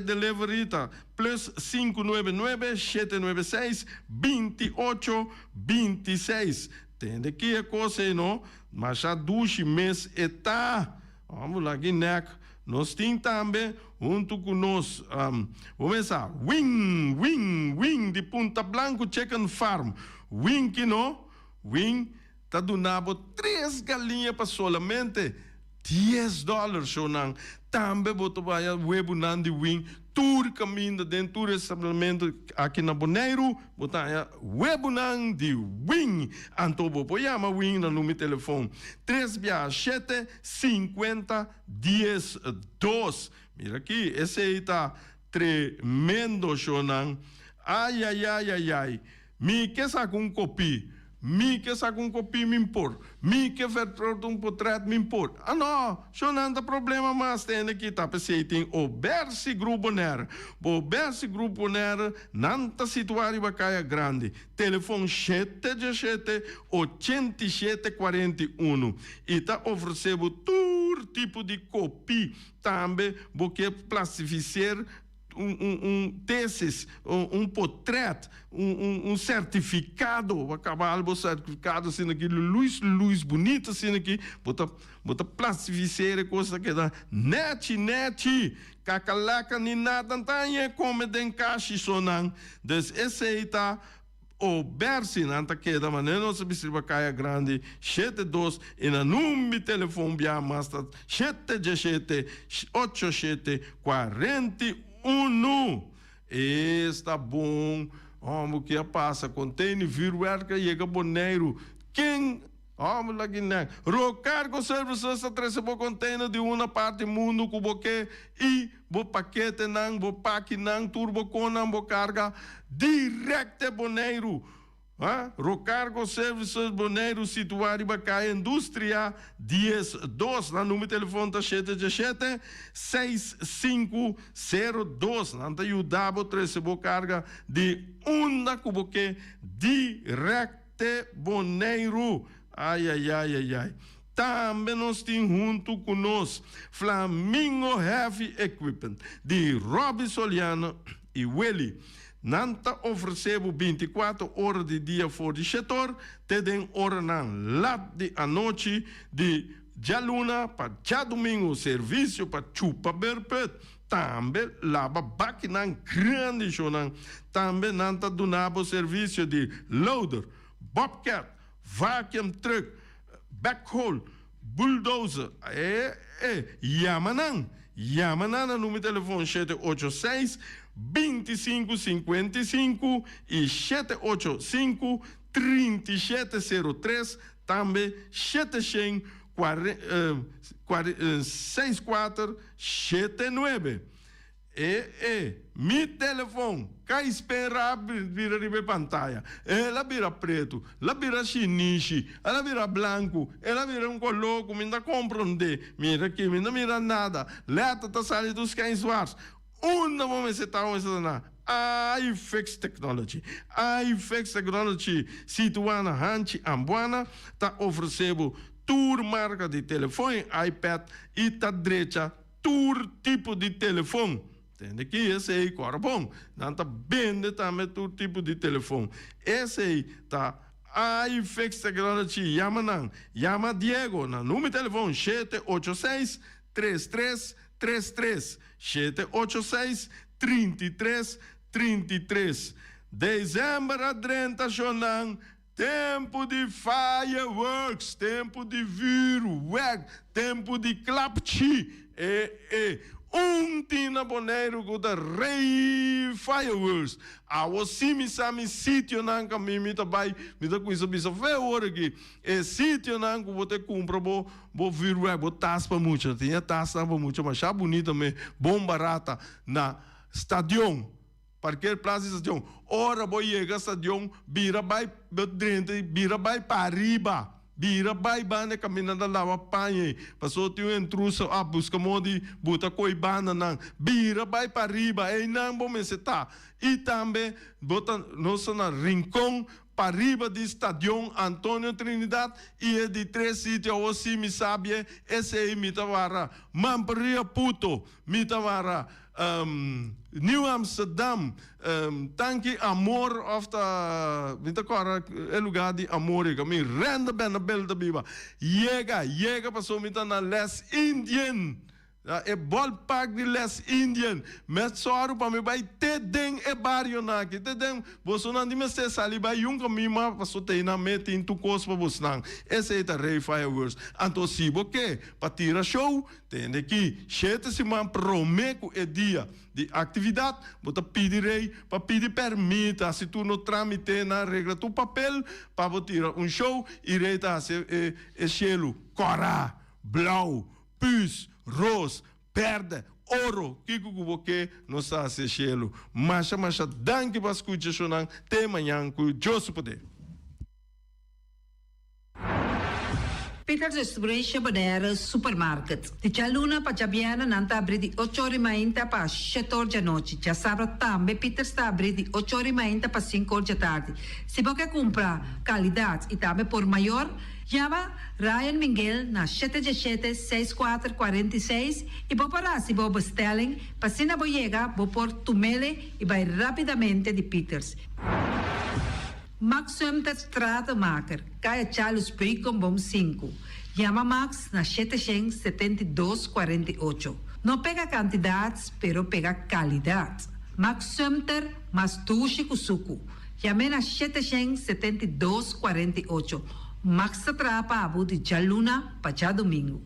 delivery tá plus 599-796-2826. Tem que é coisa não, mas já 2 meses está, vamos lá, Guineco. Nós temos também, junto conosco, vamos começar, Wing, de Punta Blanco Chicken Farm. Wing, que não? Wing, está donando 3 galinhas para solamente $10, Shonan. Também botou para o web de Wing, tur caminho dentro do estabelecimento aqui na Bonaire, botar web de Wing. Então, vou chamar Wing no número de telefone 367-50-10-2. Mira aqui, esse aí está tremendo, Shonan. Ai. Me que saca copy. Mi que saca copy me impor. Mi que ver portrait me impor. Não, só não tem problema mais tem aqui tá pensei tem o Bersi Grupo Ner. O Bersi Grupo Ner não tá situado em Bacaia Grande. Telefone 717-8741 e tá oferecendo todo tipo de copy também porque plastificar tesis, portrait, certificado, acabar algo certificado, assim aqui, luz bonita, assim aqui, bota plastificar coisa que dá, net, cacalaca, ni nada, tá aí como de caixa, sonan, des esse aí tá, o Bersi, não tá que da maneira, não se precisa caia grande, 72, e na número de telefone, bia masta, 787-8741. Está bom. Vamos que passa. Contém vírus que chega Bonaire. Quem? Vamos lá que não. Rocargo Services atrasa o container de uma parte do mundo com boque e bo paquete não, bo paque não, turbo com não, bo carga direto Bonaire. Rocargo Services Bonaire situado em Bacaia Indústria 10-2, na número de telefone da 717-6502. Não te ajudava a receber carga de uma cuboque direto Bonaire. Ai. Também nós temos junto conosco Flamingo Heavy Equipment de Robbie Soliano e Welly. Nanta oferecemos 24 horas de dia for de setor, te den hora nan lat de a noite de já luna para já domingo serviço para chupa berpet. Também lava baquinan grande chonan. Também nanta donava serviço de loader, bobcat, vacuum truck, backhoe, bulldozer. Yamanan no número de telefone 786-2555 e 785-3703, também 764-79. Mi telefone, cá espera vira de pantalla. Ela vira preto, ela vira chinichi, ela vira branco, ela vira coloco, me ainda compreende. Mira aqui, me não mira nada. Leta tá saindo dos cães suares. Uma momento você está na iFix Technology. iFix Technology, situada na Hanchi Ambuana, está oferecendo tour marca de telefone, iPad e está direita tour tipo de telefone. Entende que esse aí, corre bom. Não está vendo também todo tipo de telefone. Esse aí está iFix Technology. Chama Diego na número de telefone 786-3333. 786-3333. Dezembro a 30, Jonan. Tempo de fireworks, tempo de fireworks, tempo de clapchi. Tina boneiro com da rei fireworks. O simi sítio não caminho me vai me dá coisa bisa vê hora aqui. Sítio não que você compra bo fireworks, bo taspa muito, tinha taspa muito, mas já bonita me bom barata na estadião. Porque plaza estadião. Ora bo chega estadião, vira vai para riba. Bira bai bane caminhando lá apanhe passou tio intruso busca modi buta coibana não bira bai para riba e não bom se tá e também bota nossa na rincão para riba do estádio Antônio Trinidad e é de 3 sítios ou se me sabe esse aí me tavara Mampria Puto me tavara New Amsterdam, tanque amor of the vita cora é lugar de amor que me renda bem na bela biba chega passou me na Les Indian é ballpark de Les Indian mas só para me vai ter den é barrio na que ter den você não me se sali vai caminho passou ter na meta em tu cos para você não esse é o rei fireworks então se você para tirar show tem aqui chete se man promeco é dia de atividade você pedir para pedir permita se tu não tramite na regra tu papel para você tirar show e reita é cielo cora blau pus rosa, perde, ouro, que você não está se cielo. Mas danke para escutar chonang, te manhã com Joseph poder. Peter Distribution Bonera Supermarket. De Chaluna para Jabiana nanta abrir de 8h30 para 7h da noite. Já sabe também Peter está abrir de 8h30 para 5h da tarde. Se você comprar qualidade e também por maior, chama Ryan Miguel na 717-6446 e vou parar se vou bestelling para se não chegar, vou pôr tumele e vai rapidamente de Peters. Max Sumter Stratenmaker, Kaya Charles Bacon Bom 5. Chama Max na 772-48. Não pega quantidades, pero pega qualidade. Max Sumter, mas tuxi kusuku. Chame na 772-48. Max atrapa abu de Jaluna para domingo.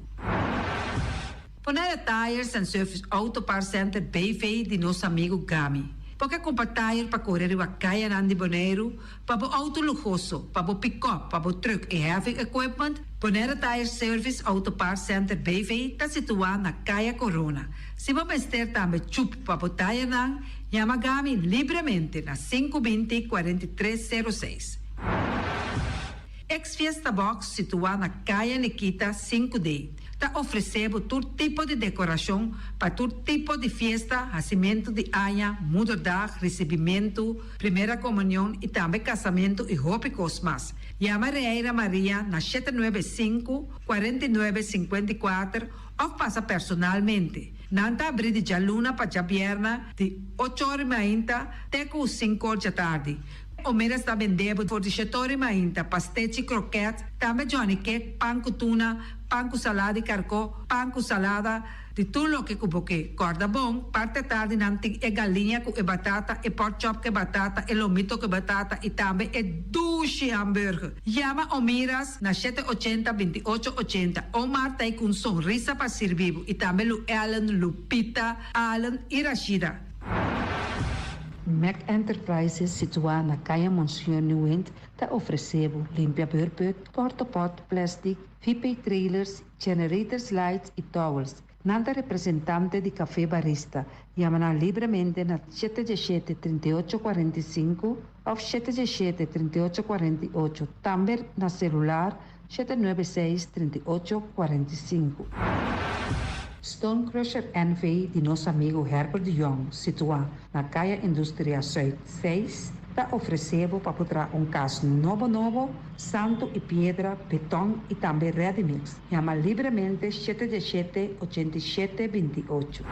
Ponera Tires and Service Auto Parts Center Bayfay de nosso amigo Gami. Porque compra tire para correr e caia nandi boneiro, para o auto luxuoso, para o pick-up, para o truck e heavy equipment, Ponera Tire Service Auto Parts Center Bayfay está situado na Caia Corona. Se você ter também chup para o tire não, chama Gami livremente na 520-4306. Ex-Fiesta Box, situada na Caia Nikita 5D, está oferecendo todo tipo de decoração para todo tipo de festa, nascimento de anha, mudança, recebimento, primeira comunhão e também casamento e roupas mais. Chama Reira Maria na 795-4954 ou passa personalmente. Nanta abrir de Jaluna para Jabierna de 8h30 até 5h da tarde. O Mira está vendendo por 7h30 pastéis e croquetes, também Johnny Cake, pão com tuna, pão com salada e carcó, pão com salada, de tudo o que cuboque. Corda bom, parte tarde nanti é galinha com batata, e pork chop com batata, e lomito com batata, e também é duche hambúrguer. Chama o Miras na 780-2880. O Marta aí com sorriso para servir, e também o Ellen, Lupita, Alan e Rashida. Mac Enterprises, situada na Caia Monsieur New Wind, está oferecendo limpiador-put, porta-pot, plástico, VIP trailers, generators lights e towels. Nada representante de café barista. Chama livremente na 717-3845 ou 717-3848. Também na celular 796-3845. Stone Crusher NV de nosso amigo Herbert de Jong, situado na Caia Indústria Zuid 6, está oferecendo para botar caso novo, santo e pedra, betão e também ready-mix. Chama livremente 717-8728.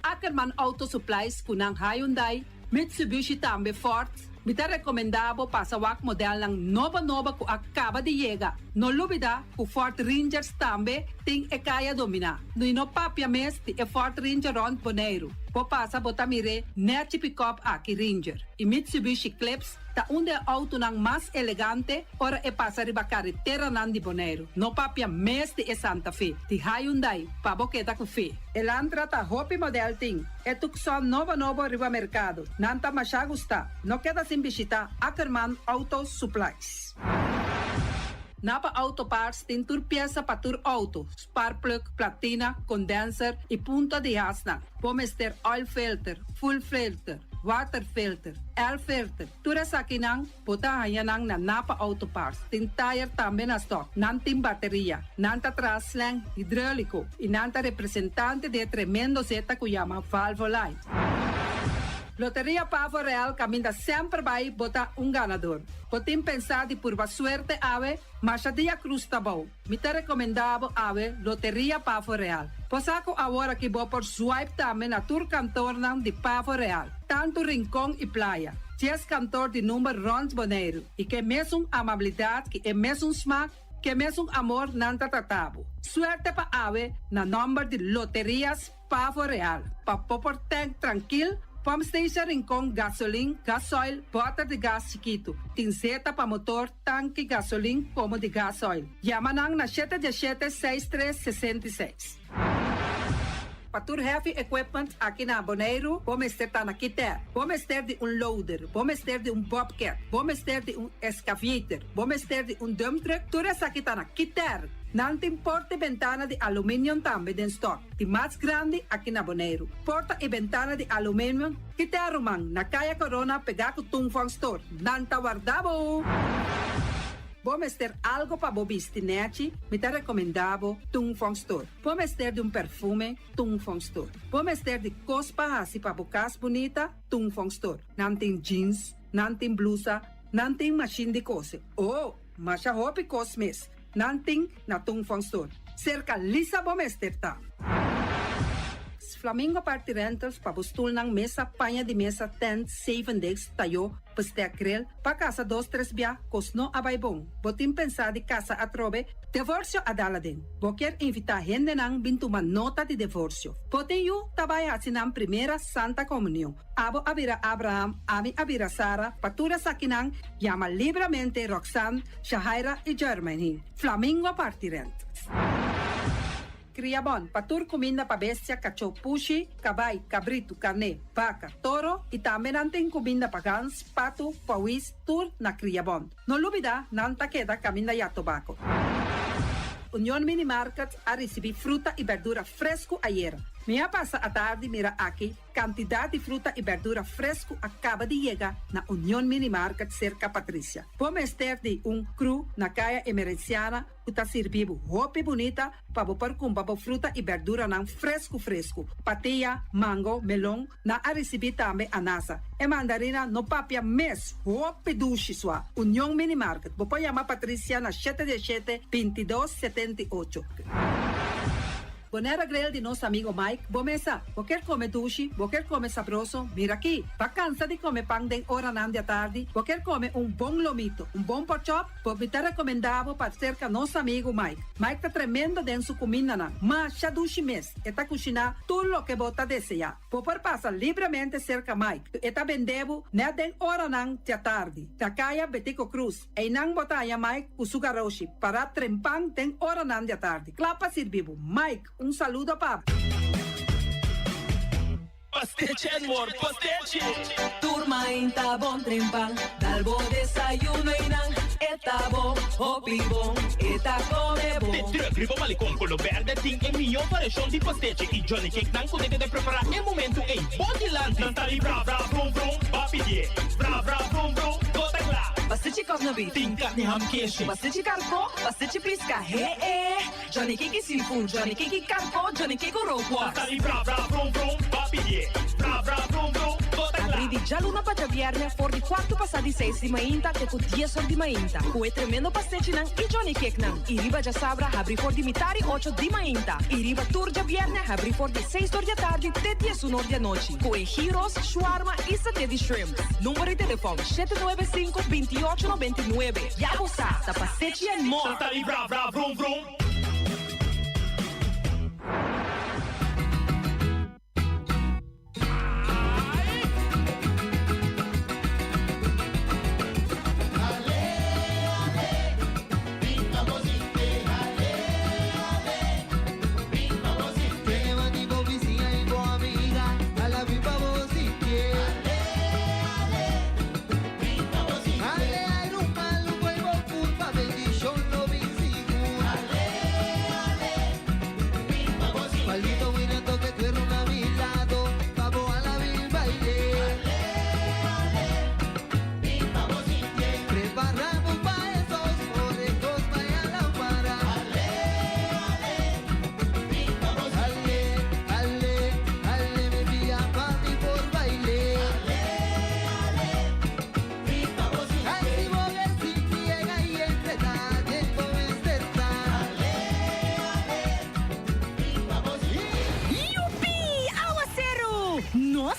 Ackerman Auto Supplies kunang Hyundai, Mitsubishi também Ford. Me está recomendado para o modelo ng nova que acaba de chegar. Não lubida que o Ford Rangers também tem e kaya domina. No papia mes de Ford Ranger Ron Boneiro. Po passa botamire net pick-up aqui Ranger. E Mitsubishi Eclipse ta onde auto nang mas elegante ora e passa riba carretera nan di Boneiro. No papia mes de Santa Fe. Di Hyundai pa boqueta ku fe. Elantra ta hopi model ting. E tukson novo riba mercado. Nanta masya gusta. No queda sin visita Ackerman Auto Supplies. Napa Auto Parts tem tur pieza para tur auto, spark plug, platina, condenser e punta de asna. Vamos ter oil filter, full filter, water filter, air filter. Tura sa kinang, puta hayanang na Napa Auto Parts. Tem tire também na stock, nantim bateria, nanta traslang, hidráulico e nanta representante de tremendo zeta que chama Valvoline. Loteria Pavo Real caminha sempre vai botar ganador. Potem pensar de por suerte ave, mas a dia cruz tá bom. Me te recomendado ave Loteria Pavo Real. Posaco agora que vou por swipe também na tour cantor de Pavo Real. Tanto Rincón e Playa. 10 cantor de número Rons Boneiro. E que mesmo amabilidade, que é mesmo smack, que mesmo amor nanta tratabo. Suerte pa ave na número de Loterias Pavo Real. Pa popor tank tranquilo. Pump Station Rincón, gasolina, gasoil, bota de gás chiquito. Tinzeta para motor, tanque, gasolina, como de gasoil. Yamanang na 717-6366. Patur Heavy Equipment aqui na Boneiro, vamos ter na Kiter, vamos ter de loader, vamos ter de bobcat, vamos ter de excavator, vamos ter de dump truck, tudo isso aqui na Kiter. Não tem porta e ventana de alumínio também em stock. De mais grande aqui na Boneiro. Porta e ventana de alumínio que te arrumam na Caia Corona pegar com Tungfang Store. Não tá guardado. Vamos ter algo para bobistinete, me te recomendado Tungfang Store. Vamos ter de perfume, Tungfang Store. Vamos ter de cospa assim para bocas bonita, Tungfang Store. Não tem jeans, não tem blusa, não tem machine de coser. Oh, mas a roupa cosmes. Nanting na Tungfang Store. Cerca Lisa Bomester ta. Flamingo Party Rentals pa bustul ng mesa, panha de mesa, tent, 7 days, tayo, paste akrel, pa casa 2-3 bia, kosno abay bong. Botim pensa di casa atrobe, divorcio adala din. Boker invita gente nang bintuman nota de divorcio. Poten yu tabay asinang primera Santa Comunión. Abo abira Abraham, ami abira Sara, patura sakinang, llama libremente Roxanne, Shahaira y Germany. Flamingo Party Rentals. Criabon, patur comida para bestia, cachorro, pushi, cabay, cabrito, carne, vaca, toro e também tem comida para gans, pato, pauis, tur na Criabon. Não lubida, não ta queda caminha ya tobaco. Union Mini Market a receber fruta e verdura fresco ayer. Minha passa a tarde mira aqui, quantidade de fruta e verdura fresco acaba de chegar na Union Mini Market cerca Patrícia. Vamos ter de cru na caia emergenciana, que está servindo roupa bonita para pôr com fruta e verdura não fresco. Patia, mango, melão, na a receber também anasa. E mandarina no papia mes, roupa duche sua. Union Mini Market. Vou chamar Patrícia na 717-2278. Bonera Grill de nosso amigo Mike, bomesa, quer comer duche, quer comer sabroso, mira aqui, tá cansa de comer pão de hora nan da tarde, quer comer bom lomito, bom pork chop, me tá recomendado para cerca nosso amigo Mike. Mike tá tremendo dentro sua comida nan, mas já duche mes, e tá cozinhando tudo o que bota desejar. Popor passa livremente cerca Mike, e tá vendendo na den hora nan da tarde, da caia Betico Cruz, e não botaia Mike o sugaroshi, para trempang den hora nan da tarde. Clapa servivo, Mike, saludo para Pastiche, amor, pastiche. Turma in tabon trempang, dalbo desayuno inang, etabo, hopibon, eta come bon. Te tribo malicom con lo verde, ting e mio parecchio di pastiche. I Johnny Cake non potete preparare il momento e Bodyland. Nantali bra bra brum brum, papi die. Bra bra brum brum, gota clap. bastante cosnabi. Tingkat ni ham keshi. Bastante carco, bastante pisca. Johnny Kiki seafood, Johnny Kiki carco, Johnny Kiki roquas. Tali bra bra brum brum, papi ye. Bra bra brum brum, bota Abri di già luna para viernes, for di 4 passati 6 di mainta, che con 10 ore di mainta. Cue tremendo pasticci nan, i Johnny Cake nan. I riba già sabra, abri for di mitari 8 di mainta. I riba tour già viernes, abri for di 6 ore di tardi, te 10 ore di noci. Cue gyros, shawarma e satè di shrimp. Numero di telefono 795-2899. Ya lo sa, da pasticci and more. Tali bra bra brum brum.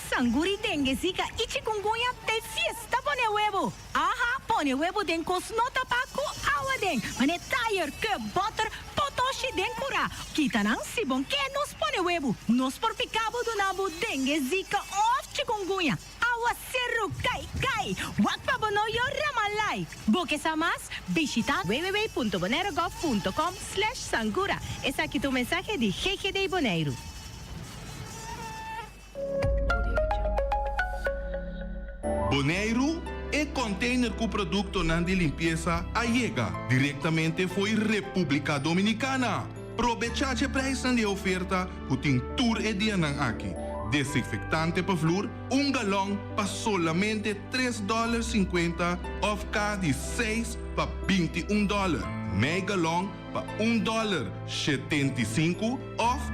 Sanguri dengue zika y chikungunya te fiesta pone huevo. Aha, pone huevo den kosnota paku awa den. Mane tire ke butter potoshi den kura. Kitanang sibon que nos pone huevo. Nos por picabo do nabo dengue zika of chikungunya. Awa seru kai kai. Wakpa bonoyo ramalai. Boquesa más, visita www.bonairogov.com/sangura. Es aquí tu mensaje de GGD Bonaire. Bonaire é container com produto de limpeza a chega diretamente foi República Dominicana. Aproveite a preço de oferta que tem tour e dia aqui. Desinfectante para flor, galão para solamente $3.50 off de 6 para $21. Meio galão para $1.75 off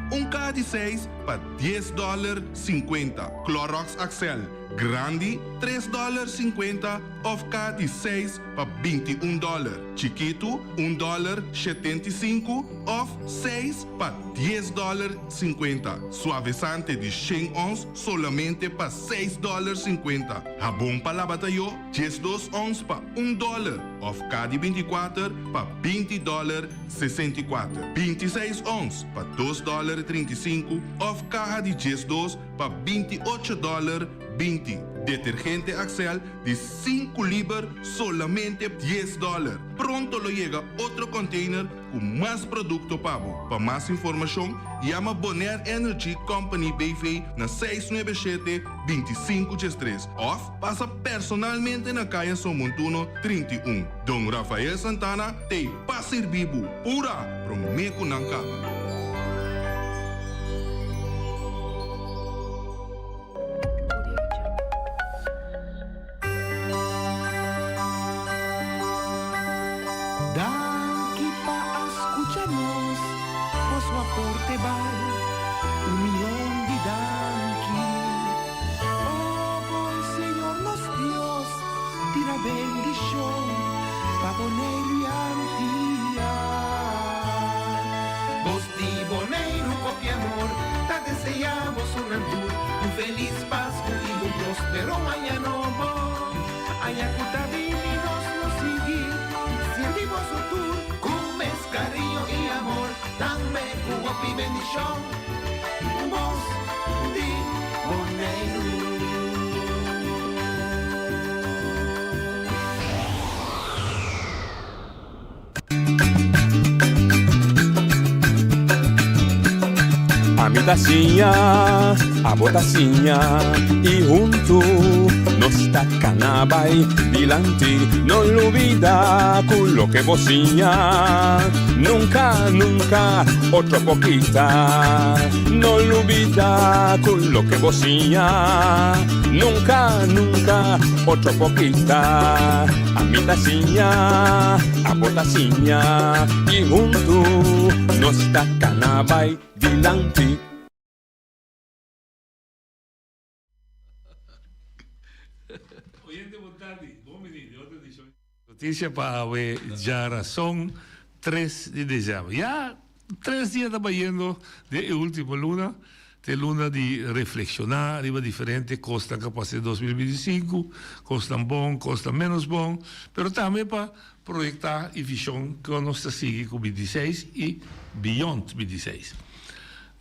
de 6 para $10.50. Clorox Axel grande $3.50 off de 6 para $21. Chiquito $1.75 off 6 para $10.50. Suavizante de 100 ons solamente para $6.50. Jabón para lavatallo 12 ons para $1 off de 24 para $20.64. 26 ons para $2.35 off caja de 12 para $28.20. Detergente Axel de 5 libras solamente $10. Pronto lo llega otro container con más producto pavo. Para más información, llama Bonaire Energy Company BV na 697-2513 of pasa personalmente na calle Somontuno 31. Don Rafael Santana te pasir vivo pura promeco ng kama. Feliz Pascua y un próspero año nuevo. Ayacuta nos seguir, servimos su tour, con cariño y amor, dame jugo y bendición. Voz de Bonaire. a mitacinha, a botacinha, e junto nos tacanabay dilante, no olvida con lo que vocinha, nunca, nunca, otro poquita, no olvida con lo que vocinha, nunca, nunca, otro poquita, a mitacinha, a botacinha, y junto nos tacanabay dilante. Notícia para a razão 3 de dezembro. Já 3 dias trabalhando de última luna, de luna de reflexionar, riba diferente, costa capacidade 2025, costa bom, costa menos bom, mas também para projetar a visão que nós seguimos com 26 e beyond 26.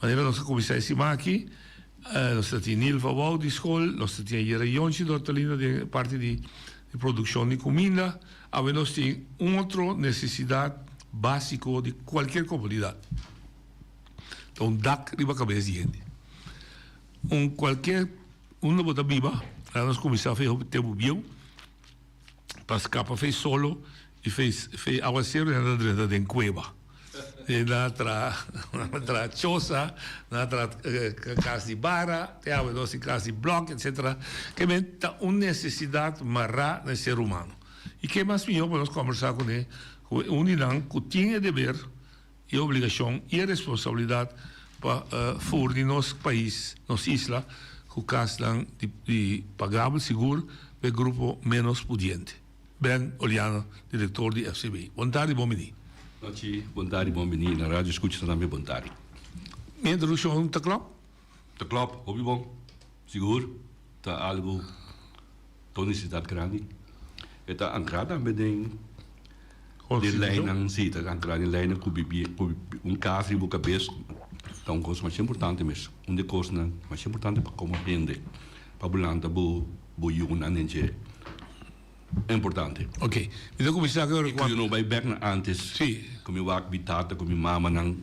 Maneira nós começamos aqui, nós temos Nilva Wau de escola, nós temos a Jonchi Dortalina de parte de produção de comida, a nós temos outra necessidade básica de qualquer comunidade. Então, DAC riba cabeça de gente. Uma bota biba, nós começamos a fazer o tempo bio, para escapar fez solo e fez aguaceiro dentro da cueva. Na tra choça, na tra casa de barra, nós em casa de bloco, etc. Que é uma necessidade marrar no ser humano. E que é mais melhor para nós conversar com ele, unidade que tem dever e obrigação e responsabilidade para fornecer nosso país, nossa isla, com caso de pagável seguro para o grupo menos pudiente. Ben Oliano, diretor de FCB. Boa tarde, bom dia. Boa tarde, bom dia. Na rádio escuta também boa tarde. Minha introdução está claro? Está claro, ouvi bom. Seguro, está algo, está necessidade grande. Está ancrada também de lei não se está ancrada em lei não cubia caso de cabeça. Então, coisa mais importante mesmo. Coisa mais importante para compreender, para bulanta bu yuna nenge. É importante. Ok. Então começar agora com. Eu não vai back antes. Sim. Com meu habitata, com minha mama não.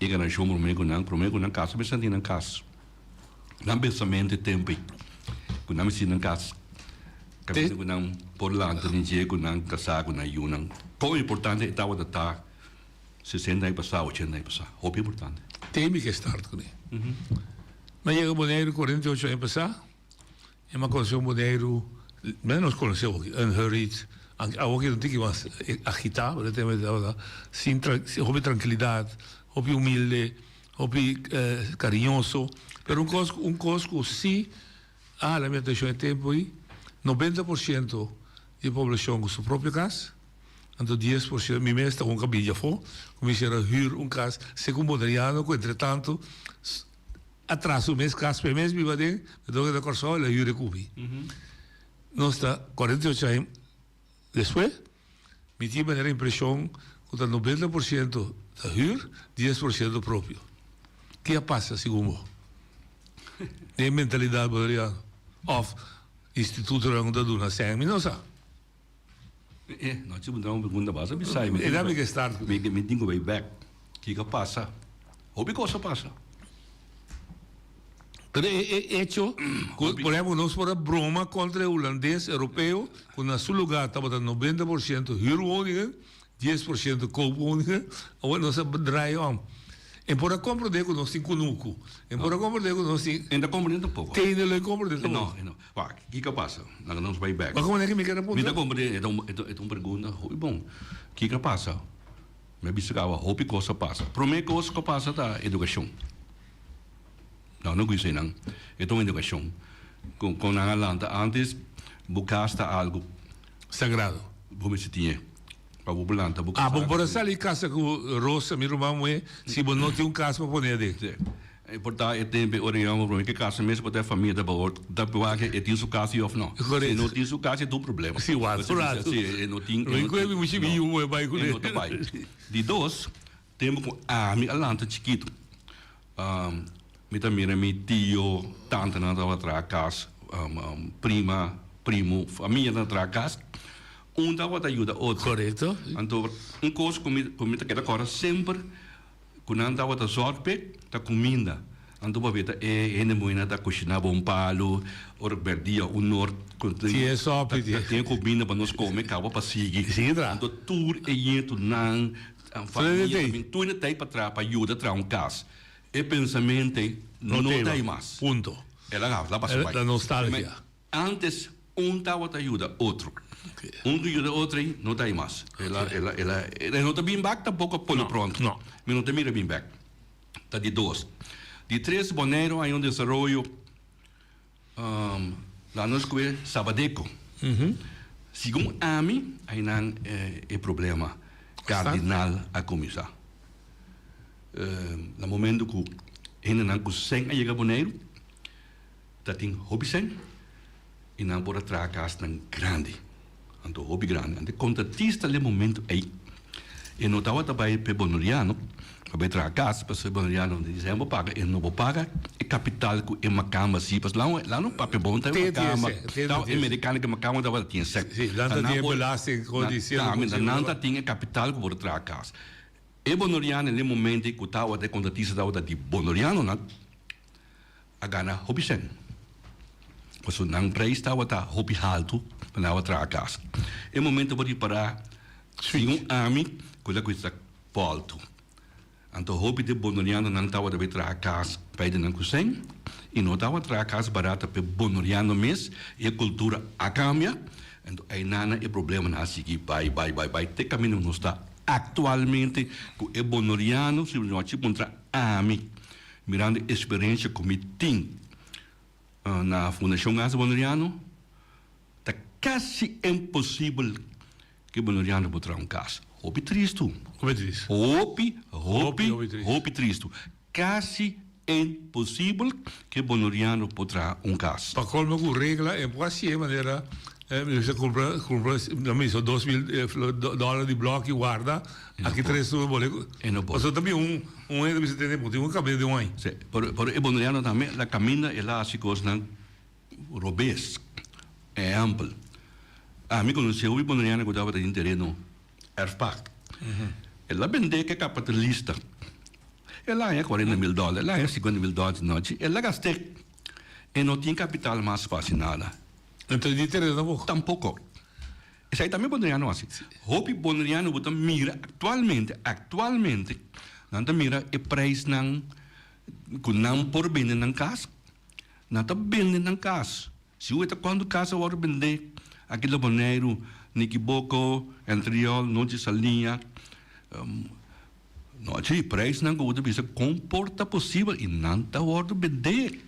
Eu não chamo primeiro não casa, mas não casa. Não pensamento tempo. Com não me não casa. Com não por lá, nenge com não casar com não yuna. Como importante é tal da 60 passar, 80 passar. O importante. Tem que estar com ele. Mas chega o boneiro 48 anos passar. É uma coisa boneiro menos conheceu unhurried, alguém não tinha que mais agitar, sem tranquilidade, houve humilde, houve carinhoso, mas um coisa que sim, a alimentação é tempo aí, 90% da população com sua própria casa, então 10%, minha mãe está com cabelo fora, comecei a hyr casa, secundário, entretanto, atrás do mês, casa para mês, viva dentro, então da corção, ela hyr cubi. Nós está 48 anos depois, me tive a impressão que 90% da hyr, 10% próprio. O que passa, segundo? É mentalidade poderia of Instituto Ranguda Duna, sem não sabe? Nós temos uma pergunta básica, me sai. É da minha start. Me digo way back. O que passa? O que passa? Pero hecho, por exemplo, nós para broma contra o holandês europeu, que na seu lugar estava 90% huurwoningen, 10% koopwoningen, ou nós draaien. En por a compra de nós temos kunuku. En por a compra de nós temos. Ainda compreendo um pouco. Tem ele compreendo. Não. O que passa? Nós não vai back. Mas como é que me quer apontar? Me compreendo. É uma pergunta. Bom, o que passa? Me biscava, o que coisa passa? Primeira coisa que passa é educação. Não conheço não. É uma educação. Com a Alanta, antes, buscaste algo sagrado. Como se tinha. Para o Bulanta, ah, bom, por essa ali, casa com Rosa, meu irmão, se você não tem casa para poner ali. É portanto, é tempo, orião, para que casa mesmo para ter família, da boa, da boa, é ter sua casa ou não. Se não tem sua casa, é um problema. Sim, claro. Se não tem. Não inclui o chivinho, é vai com ele. De dois, temos com minha Alanta chiquito. Me também meu tio, tante na outra casa, primo, família na outra casa. Dava ajuda outro. Correto. Então, coisa como quer agora sempre, quando dava da sorte, da comida, Ando ba veta ene moina da cozinava un palo, or perdia un nord. Sì, è sopra. Tem combina para nós comer, acaba para seguir. Sim, tra. Ando tour e yento nan, família, tu ainda tem para ajuda tra caso. E pensamento não tem mais. Punto. Ela lá para la nostalgia. Antes tava te ajuda outro. Que ajuda outro aí não tem mais. Ela não tá bem back tampouco polo pronto. Não. Mas não tem mira bem back. Tá de 2. De 3 Bonaire hay un desarrollo lá nos que Sabadeco. Segundo a mim, aí não é problema cardinal a começar. No momento que ainda não consegue chegar a Bonaire, tá tem hobby sem e não pode trazer casa tão grande. Então hobby grande. Então contratista no momento aí. E não estava também para Bonoriano. Para trazer casa, para ser Bonoriano, dizemos paga, e não vou pagar, e capital que é uma cama assim, porque lá no papel bom tem uma cama, então americano que uma cama dava tinha sec. Sim, lá tinha belasting condição. Não tinha capital que por trazer casa. E Bonoriano no momento que estava até contratista estava de Bonoriano, não, a gana hobby sem. Porque não preço estava tá hobby alto para trazer casa. E momento vou parar, sim, a mim, coisa que está alto. Então, hobby de Bonoriano não estava de trazer casa para ir na cozinha e não estava trazer casa barata para Bonoriano mesmo e a cultura a cambia. Então, aí nada é problema na seguir, vai. Até caminho não está atualmente com o Bonoriano, se não te contra a mim, mirando a experiência que me tem na Fundação Asa Bonoriano, está quase impossível que Bonoriano pode trazer casa. Hobby triste. Hobby triste. Quase impossível que Bonoriano potrà caso. Para colmo con regola è quasi in maniera se compra non mi so $2,000 di blocchi, guarda, anche 3 su vuole. E non può. Posso también un deve se tenere un cabelo di un. Sì, per il Bonoriano también la cammina e la si cosa robes è ampio. A me conoscevo il Bonoriano che dava in terreno Erfpacht. Ela vende que é capitalista. Ela é $40,000, ela é $50,000 noite. Ela gasta e não tinha capital mais fácil nada. Então de terreno não tampouco. Isso aí também Bonoriano assim. Hopi Bonoriano bota mira atualmente não mira o preço não por vender na casa. Não tá vendendo na casa. Se o quando casa vai vender aquele Bonaire Niquiboco, Entriol, Noite Salinha, noite preço não gosta de comporta possível e não está hora de vender.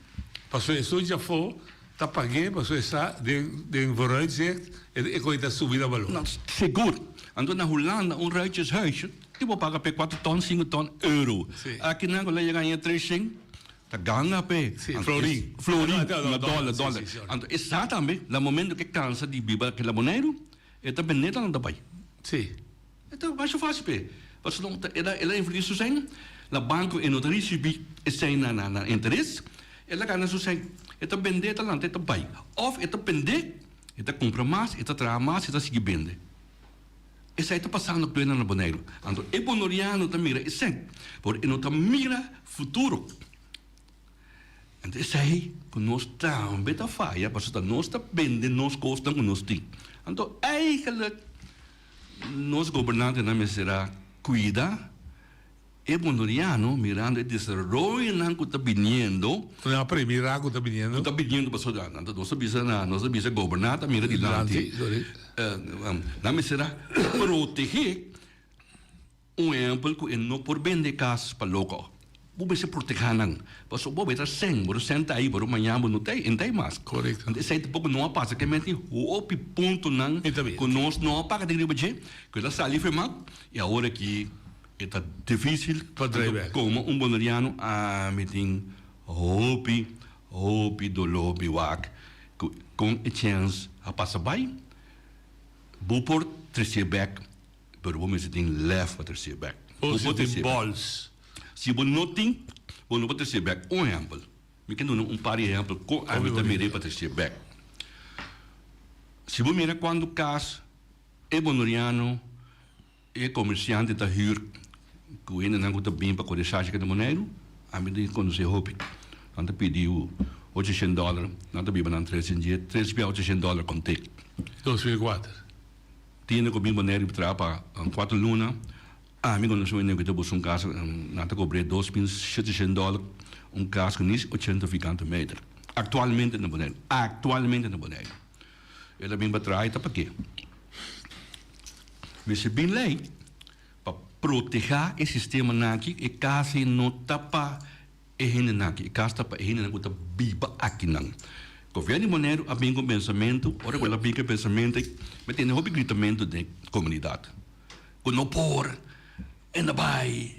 Passou isso já foi, tá paguei, passou essa de vooruitzicht e coisa subida valor. Não, seguro. Ando na Holanda rijtjeshuisje, die wil pagar per 4 ton, 5 ton euro. Aqui na Holanda ganha 300. Tá ganha pe. Florin, dólar. Ando exatamente, no momento que cansa de viver aquele Bonaire, eta beneta não dá pai. Sim. Então mais fácil pe. Porque não ela infeliz sem, na banco e não recebi sem na interesse, ela ganha sem. Eta beneta não tem pai. Of eta pende, eta compra mais, eta traz mais, eta sigue vende. Essa aí tá passando com ele na Bonaire. Então e Bonoriano tá mira sem, por não tá mira futuro. Então essa aí que nós também tá falha, porque nós tá vendendo nós costas que nós tem. Então, eigenlijk, nós governantes não será cuida e Bonoriano mirando o desenvolvimento que está vindo. Não, para mirar que está vindo. Está vindo para só então nós bisa governar, mira de lante. Não será proteger exemplo que não por vender casas para local. Bobe se proteger porque bobe está sem, por senta aí, por amanhã não tem mais. Correto. Então esse pouco não passa que mente o ponto não que nós não paga de budget, que ela sai firmar e agora que está difícil como Bonoriano a meeting hope do lobby wak com a chance a passar bem. Bupor terceiro back, pero vamos dizer left para terceiro back. Ou tem balls. Se você não tem, você não pode ter back. Exemplo. Me quero dar par de exemplos com a vida mirei para ter back. Se você mira quando caso é Bonoriano, é comerciante da Hur, que ainda não está bem para a colechagem de Bonaire, a medida que quando se hobby. ante pediu $800, nada biba nan $300 com tek. 2004. Tiene comigo maneira de trapa 4 luna. Amigo não sou que depois caso nada cobre $2.700 caso que nis 80 metros. Atualmente na boneira. Ela bem batrai tá para quê? Mas bem lei para proteger o sistema naqui e caso não tapa ehene naqui, e caso tapa ehene não tá biba aqui não. Governo Monero a bem com pensamento, ora quando bem com pensamento, mas tem o gritamento da comunidade. Com não por en daarbij.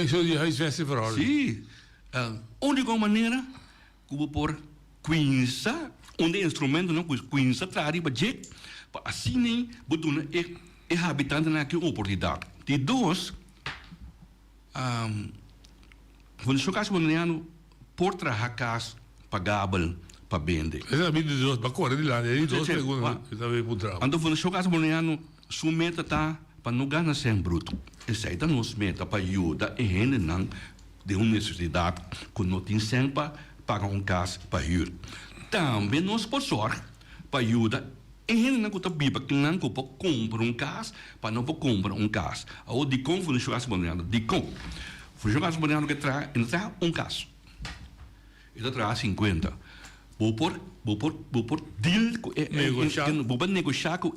Zo die huisvesting verhouden. Sim. Única maneira que por quinza, onde instrumento não quinza trari budget, para assim nem botuna e habitante naquela oportunidade. De dois, quando o caso monero por trazer casa pagável para vender. Essa é a vida de dois, para correr de lá, de dois perguntas, também por trabalho. Então quando o caso monero sua meta tá para não ganhar sem bruto. Essa é a nossa meta para ajudar a gente não de uma necessidade que não tem sempre para pagar casa para ir. Também nós por sorte para ajudar a gente não está biba que não pode comprar casa para não pode comprar casa. Ou de como foi o caso moderno, de como foi o caso moderno que traz casa. Ele traz 50. Vou por deal vou negociar com o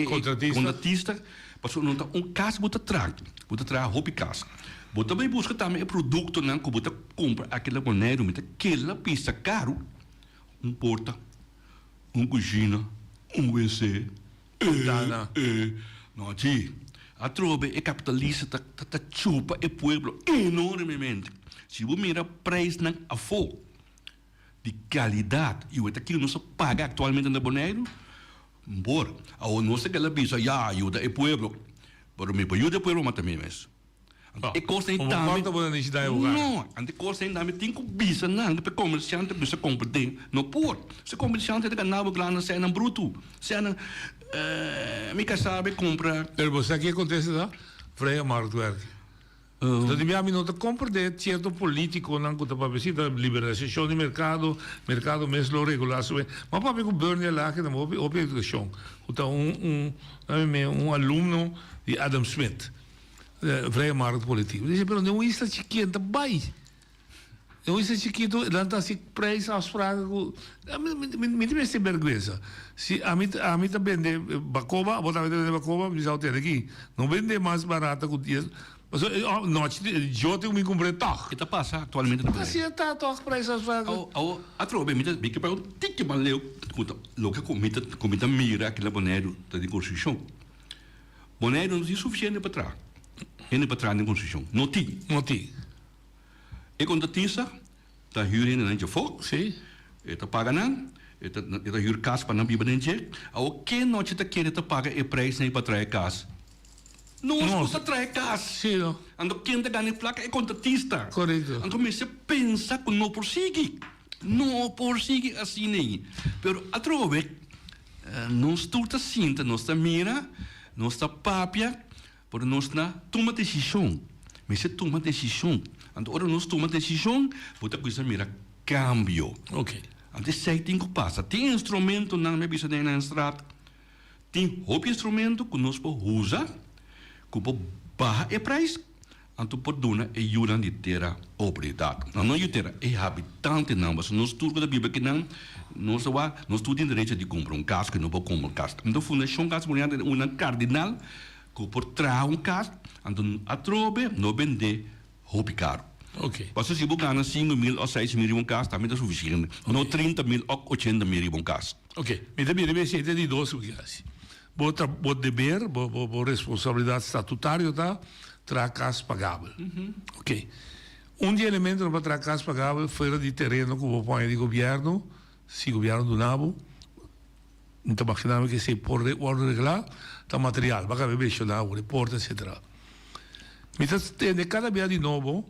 contratista para não tá caso bota traga roupa casa. Vou também buscar também produto não que bota compra aquela moneda, aquela pista caro, porta, cozinha, WC, não ti. A trobe é capitalista tá chupa o pueblo enormemente. Se você mira preço não a fogo de qualidade e o que não se paga atualmente na Bonaire, embora a nossa aquela bisa já ajuda o pueblo, para me ajuda o pueblo mas também mesmo. E costa então não, ante costa ainda me tem que bisa não para comerciante bisa compra tem não por se comerciante de ganhar grana se não bruto se não me que sabe compra. Você aqui acontece lá, freia marktwerk. Dat die minha não compra de certo político não que para ver da liberação do mercado mesmo regulação mas para ver o Bernie lá que não houve educação então aluno de Adam Smith vrije markt político diz pero não está chiquito bai não está chiquito lá está se preço afspraken me tem vergüenza se a mim também de bacoba botar de bacoba me já tem aqui não vende mais barata que 10. Não, eu tenho me comprei toch. Que passa atualmente no Brasil. Mas está toch para essas vagas. A trobe me que para o tique maleu, logo comida mira aquela boneiro de construção. Boneiro não é suficiente para trás. Ele para trás na construção. Não tem. E quando tisa, tá huur na gente fogo. Sim. E tá paga não. E tá huur casa para não biba dentro. O que não te quer te paga e preço nem para trás casa. Não custa trazer casa. Sim. Ando quem ganha placa é contratista. Correto. Ando comecei a pensar que não persigue assim nem. Pero a trove, não estou cinta, não está mira, não está papia, por não está toma decisão. Mas se toma decisão, ando ora não toma decisão, pode coisa mira cambio. Ok. Ando sei tem que passa, tem instrumento não me bisa na estrada, tem outro instrumento que nós podemos usar. Como barra e preço, então por dona é ajuda de ter a oportunidade. Não é ter é habitante não, mas nós tudo da Bíblia que não, nós tudo direito de comprar casa que não pode comprar casa. Então fundação casa mulher é uma cardinal que por trazer casa, então a trobe não vende roupa caro. Ok. Mas se você ganha 5.000 ou 6.000 casa, também é suficiente. Não 30.000 ou 80.000 casa. Ok. Me dá bem se de 12 porque Vou dever, vou responsabilidade estatutária, tá? Trazer casa pagável. Ok. De elemento para trazer casa pagável fora de terreno que vou pôr de governo, se o governo do Nabo, então imaginamos que se por regular, tá material, vai haver beijo lá, o reporte, etc. Mas tem cada vez de novo,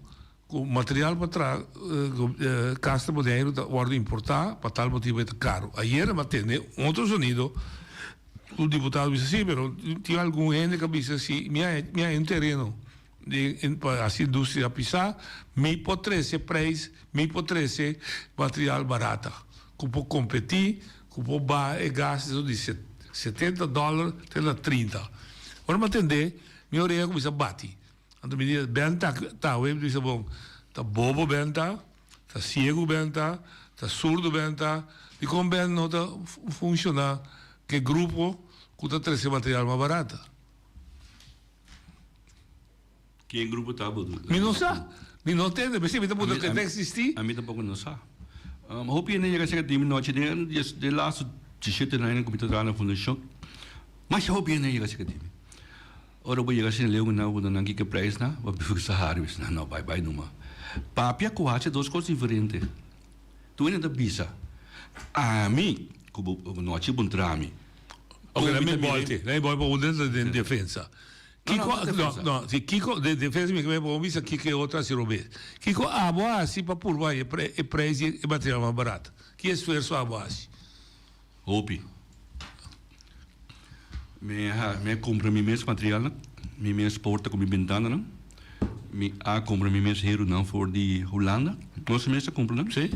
o material para trazer casa moderno, ordem importar, para tal motivo é caro. Ayer, mas tem outro sonido. O deputado disse, sim, mas tinha algum gente que disse assim, minha é um terreno para a indústria pisar, me potrece preço, me potrece material barato. Que pode competir, que pode gastar de $70 até 30. Ora, me entender, minha orelha começa a bater. Então, me diz, benta, tá, eu disse, bom, tá bobo benta, tá cego benta, tá surdo benta, e como benta não tá funciona, que grupo que tá trazendo material mais barato. Que grupo está bom? Me não sabe, me não entende, mas se me tá bom que tem existir. A mim tampouco não sabe. Hope que chega a time noite de lá de 7 na comida na fundação. Mas hope que chega a time. Ora vou chegar sem leão não que preço na, vou ficar harvest não bye numa. Papia coache duas coisas diferentes. Tu ainda bisa. A mim, como noite bom trami. Ok, nem volte para o dentro de defesa. No, se Kiko de defesa me vou ver que é outra se roube. Kiko a boa assim para por vai é preço e material mais barato. Que esforço a boa assim. Hope. Me compra mi mesmo material, mi mesmo porta com mi ventana, não? Me compra mi mesmo hero não for de Holanda. Nós mesmo compra, não? Sim.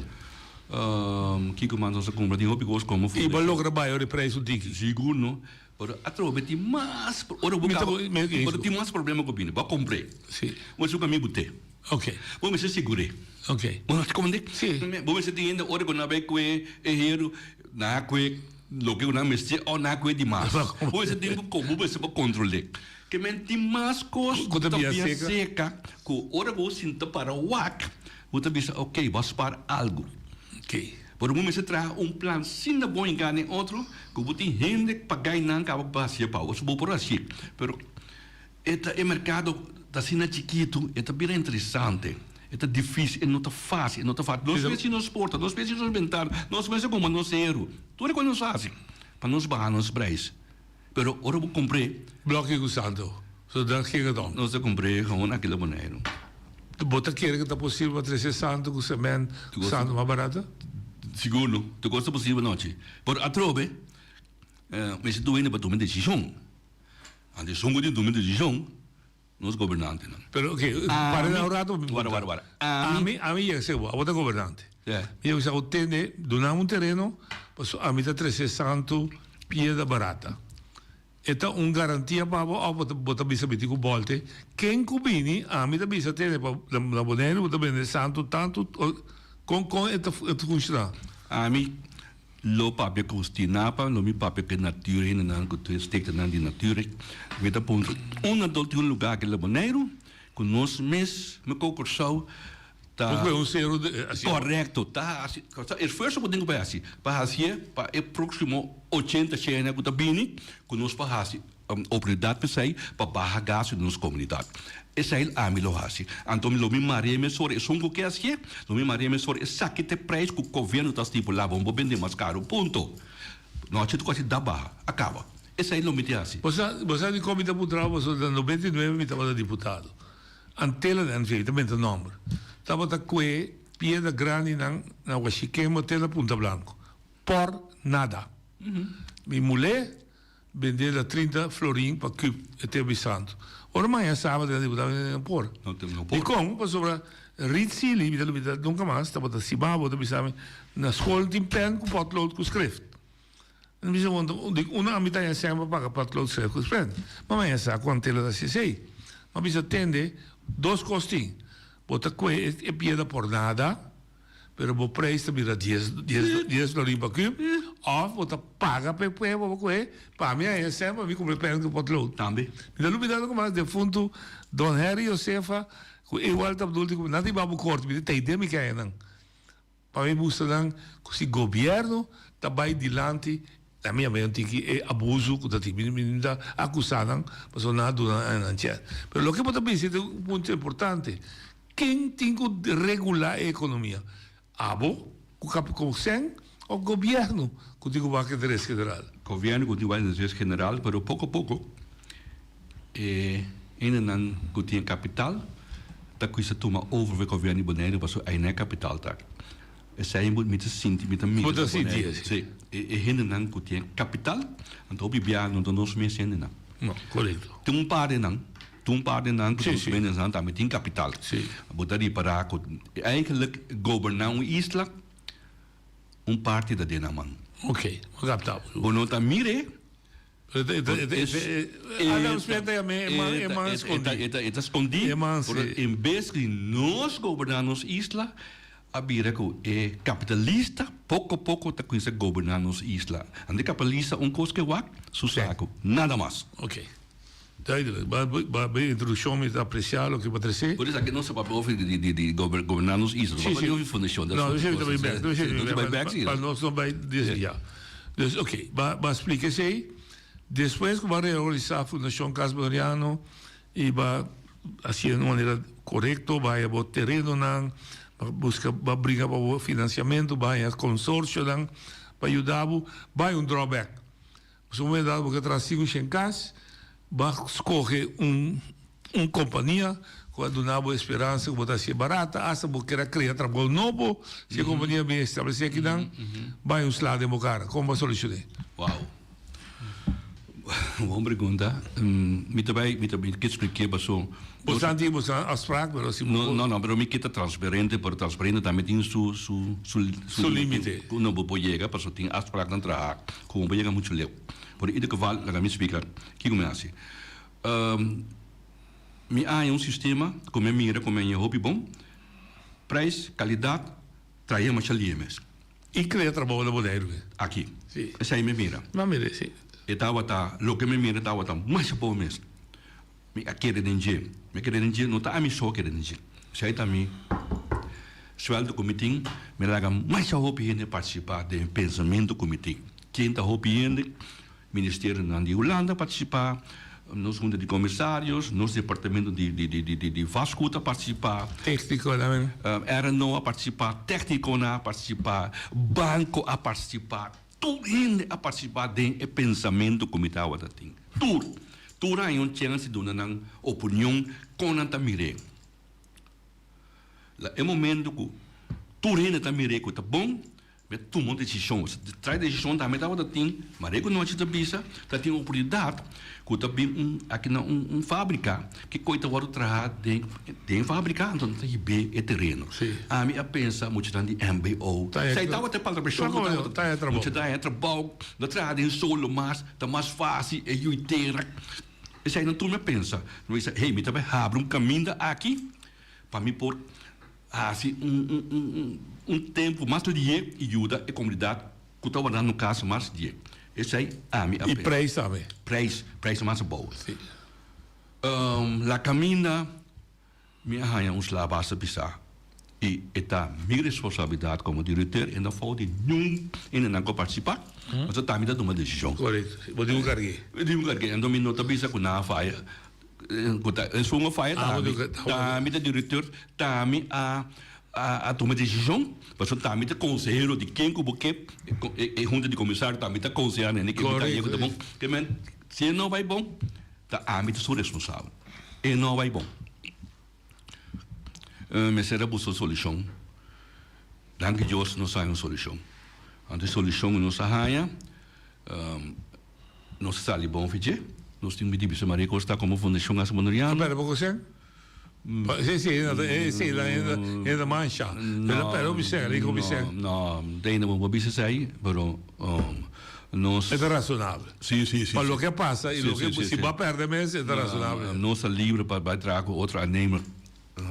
Kiko manda nós compra, tem hope que como for. E vai logo trabalhar o preço daqui. Seguro, não? Pero atrobe tem mais, ora vou tem mais problema com o bine. Vou comprar. Sim. Mas o caminho botei. Ok. Vou me segure. Ok. Vamos comandar? Sim. Vou me sentir ainda ora quando vai com hero na que lo que una mestre ou na que demais. Pois é tempo como você pode controlar. Que mente mais coisa também seca. Que ora vou sentar para o WAC. Vou também ok, vou para algo. Ok. Por um momento traz plan sem da bom engano outro, que vou ter gente pagar não acaba baixar para os vou por assim. Pero este mercado está sendo chiquito, é bem interessante. É difícil, é não tá fácil, não tá fácil. Nós mesmos nos exporta, nós mesmos nos inventar, nós mesmos como nós euro. Tudo é quando nós fazemos, para nós baixar nos preços. Pero agora vou comprar. Bloco usando, so dat que dan. Nós comprei gewoon aquele boneiro. De bota quer que está possível para 360 com semente, usando mais barata? Seguro, tu gosta possível noite. Por atrobe, mas tu ainda para tomar decisão. Antes só de tomar decisão, nós governantes não. Pero ok, para na hora do. Guarda. A mim é que a outra governante. Eu já obtene donar terreno, pois a mim está 360 pieda barata. Esta garantia para botar bisa biti com volte. Quem cubini a mim está bisa ter para la bonero, botar bem santo tanto com esta funciona. A mim lo papel costinapa, lo mi papel que natura ainda não que tu estek na de natura. Veta ponto. Adulto lugar que la bonero, com nós mes me concursou. Tá. Correto, tá assim. Esforço que tenho para assim, para assim, para o próximo 80 chena que tá bem, que nós para assim, oportunidade para sair para barra gasto nos comunidade. Essa é a melhor assim. Então lo me maria me sobre, são que assim, lo me maria me sobre, saque te preço que o governo tá estipulado, vamos vender mais caro, ponto. Não acho que quase dá barra, acaba. Essa é lo me te assim. Você de comida cultural, você da 99 me estava deputado. Antela de anfeitamente o número. Estava a coe pieda grande na Huachiquema até na Punta Blanco. Por nada. Minha mulher vendeu 30 florim para que até o santo. Ora, amanhã sábado, eu estava por. E como? Para sobre Ritzi, nunca mais, estava a Cibabo, na escola de pen com potlood com escrito. E me disse, uma mitad é sempre para potlood escrito com escrito. Mas amanhã sábado, quando ela disse, sei. Mas me atende 2 costinhos. Bota que é pieda por nada, pero o preço vira 10 florim para que, ou bota paga para para mim é sempre, eu comprei pena que pode load. Também. Me dá lubidado como defunto Don Harry Josefa, igual está do último, nada iba a corte, me tem ideia me que é não. Para mim busca não, que o governo está vai dilante. A minha mãe que é abuso, que está menina acusada, mas não do antes. Mas o que pode pensar é um ponto importante. Quem tem que regular a economia? Abo, o capitão ou o governo que tem que fazer o interesse general? O governo que tem que fazer o interesse general, mas pouco a pouco, ainda não tem capital, está com isso toma over o governo boneiro, mas ainda é capital tá. Essa é muito sentir, muito medo. Muito sentir. Sim. E ainda não tem capital, então o bibiano não nos mexe ainda não. Não, correto. Tem par de não. toen paarden nan, toen binnen zijn dan met 10 kapitaal. Wat dat die paraco. Eigenlijk governão isla, parte da Dinaman. Oké, kapitaal. Bonota mire. Está escondido. Em vez de nós governarmos isla, a biraco é capitalista, pouco a pouco está com esse governarmos isla. Ande capitalista coisa que wak, susaco, nada mais. Ok. Duidelijk. Maar bij de introductie met apreciar o que pode ser. Por isso aqui não se pode ouvir de governarmos isla. Sim, sim. Fundação. Não, we zitten bij back. We zitten bij back. Maar nós não bij deze ja. Dus oké, maar explique se. Depois que vai realizar a Fundação Casa Mariano e vai assim de maneira correta, vai a terreno não, busca vai brigar para financiamento, vai a consórcio não, para ajudar, vai drawback. Se o momento que traz em casa, vai escolher companhia com a esperança que vai ser barata, acha que quer criar trabalho novo, se a companhia bem estabelecida aqui não, vai slide de cara. Como vai solucionar? Uau. Uma pergunta. Me também que expliquei passou. Você afspraak, maar als não, pero me quita transparente, por transparente também tem su limite. Não vou chegar, passou tem afspraak dan traag. Como chega muito leu. Por ieder geval, laat me explicar. Que como é assim? Me há sistema, como é mira, como é hobby bom, preço, qualidade, traia mais limes. E cria trabalho no modelo. Aqui. Sim. Essa aí me mira. Não mira, sim. Lo que me mira estava mais bom mesmo. Me querer dinheiro não está a mim só querer dinheiro. Sai também. Sueldo comitê me laga mais a hobby de participar do pensamento comitê. Quem está hobby Ministério de Holanda participar, nos junta de comissários, nos departamento de Vasco a participar, técnico também, RNO a participar, técnico a participar, banco a participar. Tudo ainda a participar do pensamento comitê da tem. Tudo há chance de uma opinião com a mire. É momento que tudo ainda está mire que está bom, mas tu monta decisão, traz decisão também da tem, mas é que não é bisa, tá tem oportunidade que está bem aqui na fábrica que coita agora trabalhar tem fábrica, então tem bem é terreno. A minha pensa muito de MBO. Sai tava até para pessoa, muito da trabalho, da trás em solo mas tá mais fácil é inteira. Esse aí não tu me pensa, não é hey, me também abre caminho aqui para me pôr assim tempo mais dinheiro e ajuda a comunidade que está dando no caso mais dinheiro. Esse aí a minha e preço também. Preço mais bom. La caminha me arranha uns lá basta pisar e está minha responsabilidade como diretor e não falta nenhum ainda não participar. Mas está me dando uma decisão. Correto. Vou divulgar. Então me nota bisa com na faia. É só uma faia. Tá me da diretor, tá me a tomar decisão, mas o também tem conselheiro de quem que porque junta de comissário também tem conselheiro né que tá bom que men se não vai bom tá a mim sou responsável e não vai bom mas será buscar solução danke Deus não sai uma solução a solução não sai não se sai bom fiche nós temos de bisa Maria Costa como fundação Casa Mariano para pouco sim. Sì, è da mancia. Però mi sei, no, non può essere, però è razionale. Sì. Ma lo che passa, lo che si va a perdere è razionale. Non sta libero per trarre altro aannemer.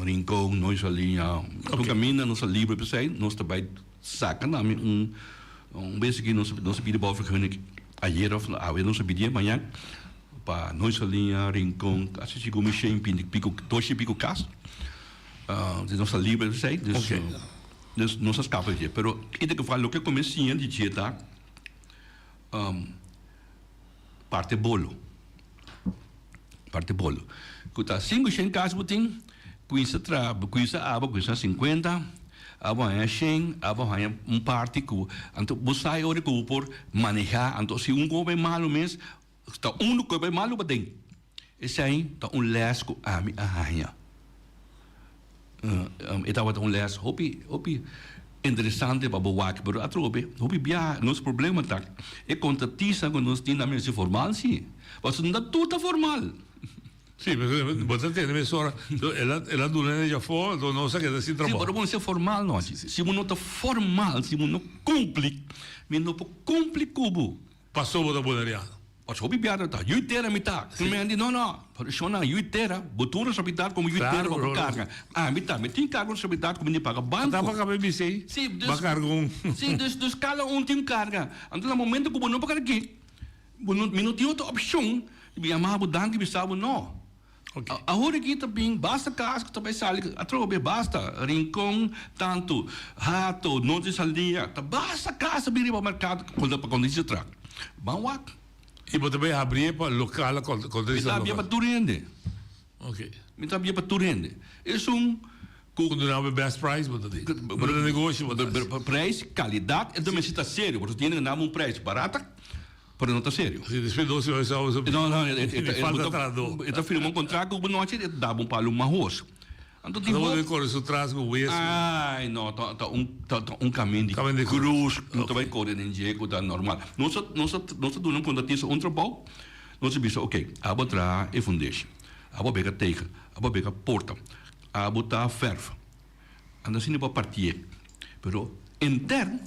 Rincon, noi sta lì, tu cammina, non sta libero per sé, non sta bij zaken, un beetje non si pide boven gunnik ayer of non si pide manhã. Para nós ali a rincão, acho que como cheio pico, dois pico cas, de nossa livre sei, dus nossa escapa de, pero ainda que falo que comecei a dizer tá, parte bolo, que tá 500 cas botin, coisa traba, coisa aba, coisa 50, aba é 100, aba é parte que, então você aí hora que por manejar, então se governo malo mês está que vai malo badeng. Esse aí está les que a mim arranha. Estava les hopi interessante para boa que pero atrobe hopi bia nosso problema tá é contratista com nós tem na mesa formal sim. Mas não tudo formal. Sì, perché potete emissora, ela durante já foi, então não sabe que assim trabalha. Sim, para você formal não. Se você não está formal, se você não cumpre, você não cumpre cubo. Passou para bonariado. Passou bibiada tá. Yuitera mitad. Não. Para isso não, yuitera, botura sabitar como yuitera para carga. Ah, mitad, tem carga sabitar como nem paga banco. Tá para caber bisi. Sim, cargo. Sim, dos cada tem carga. Então no momento que não para aqui. Minutinho outra opção, e amava danke bisabo não. Okay. Agora aqui também basta casco também sale, atrobe basta rincão tanto rato não se salia, basta casa vir para o mercado quando se traga. Banwak. E você também abrir para local quando isso local. Para turende. Ok. Me tá para turende. Isso quando não é best price, você diz. Para negócio, preço, qualidade, e também se está sério, porque tem um preço barato. Para não estar sério. Se despedou se vai salvar. Não, ele firmou um contrato com o noite e dava um palo marroso. Então não vou decorar isso traz com o esse. Ai, não, tá um caminho de cruz, não vai correr nem jeito, tá normal. Não se dá quando tem um trabalho, não se pensa, ok, abo tra e foundation, abo bega teika, abo bega porta, abo tá ferro. Anda assim para partir, pero interno,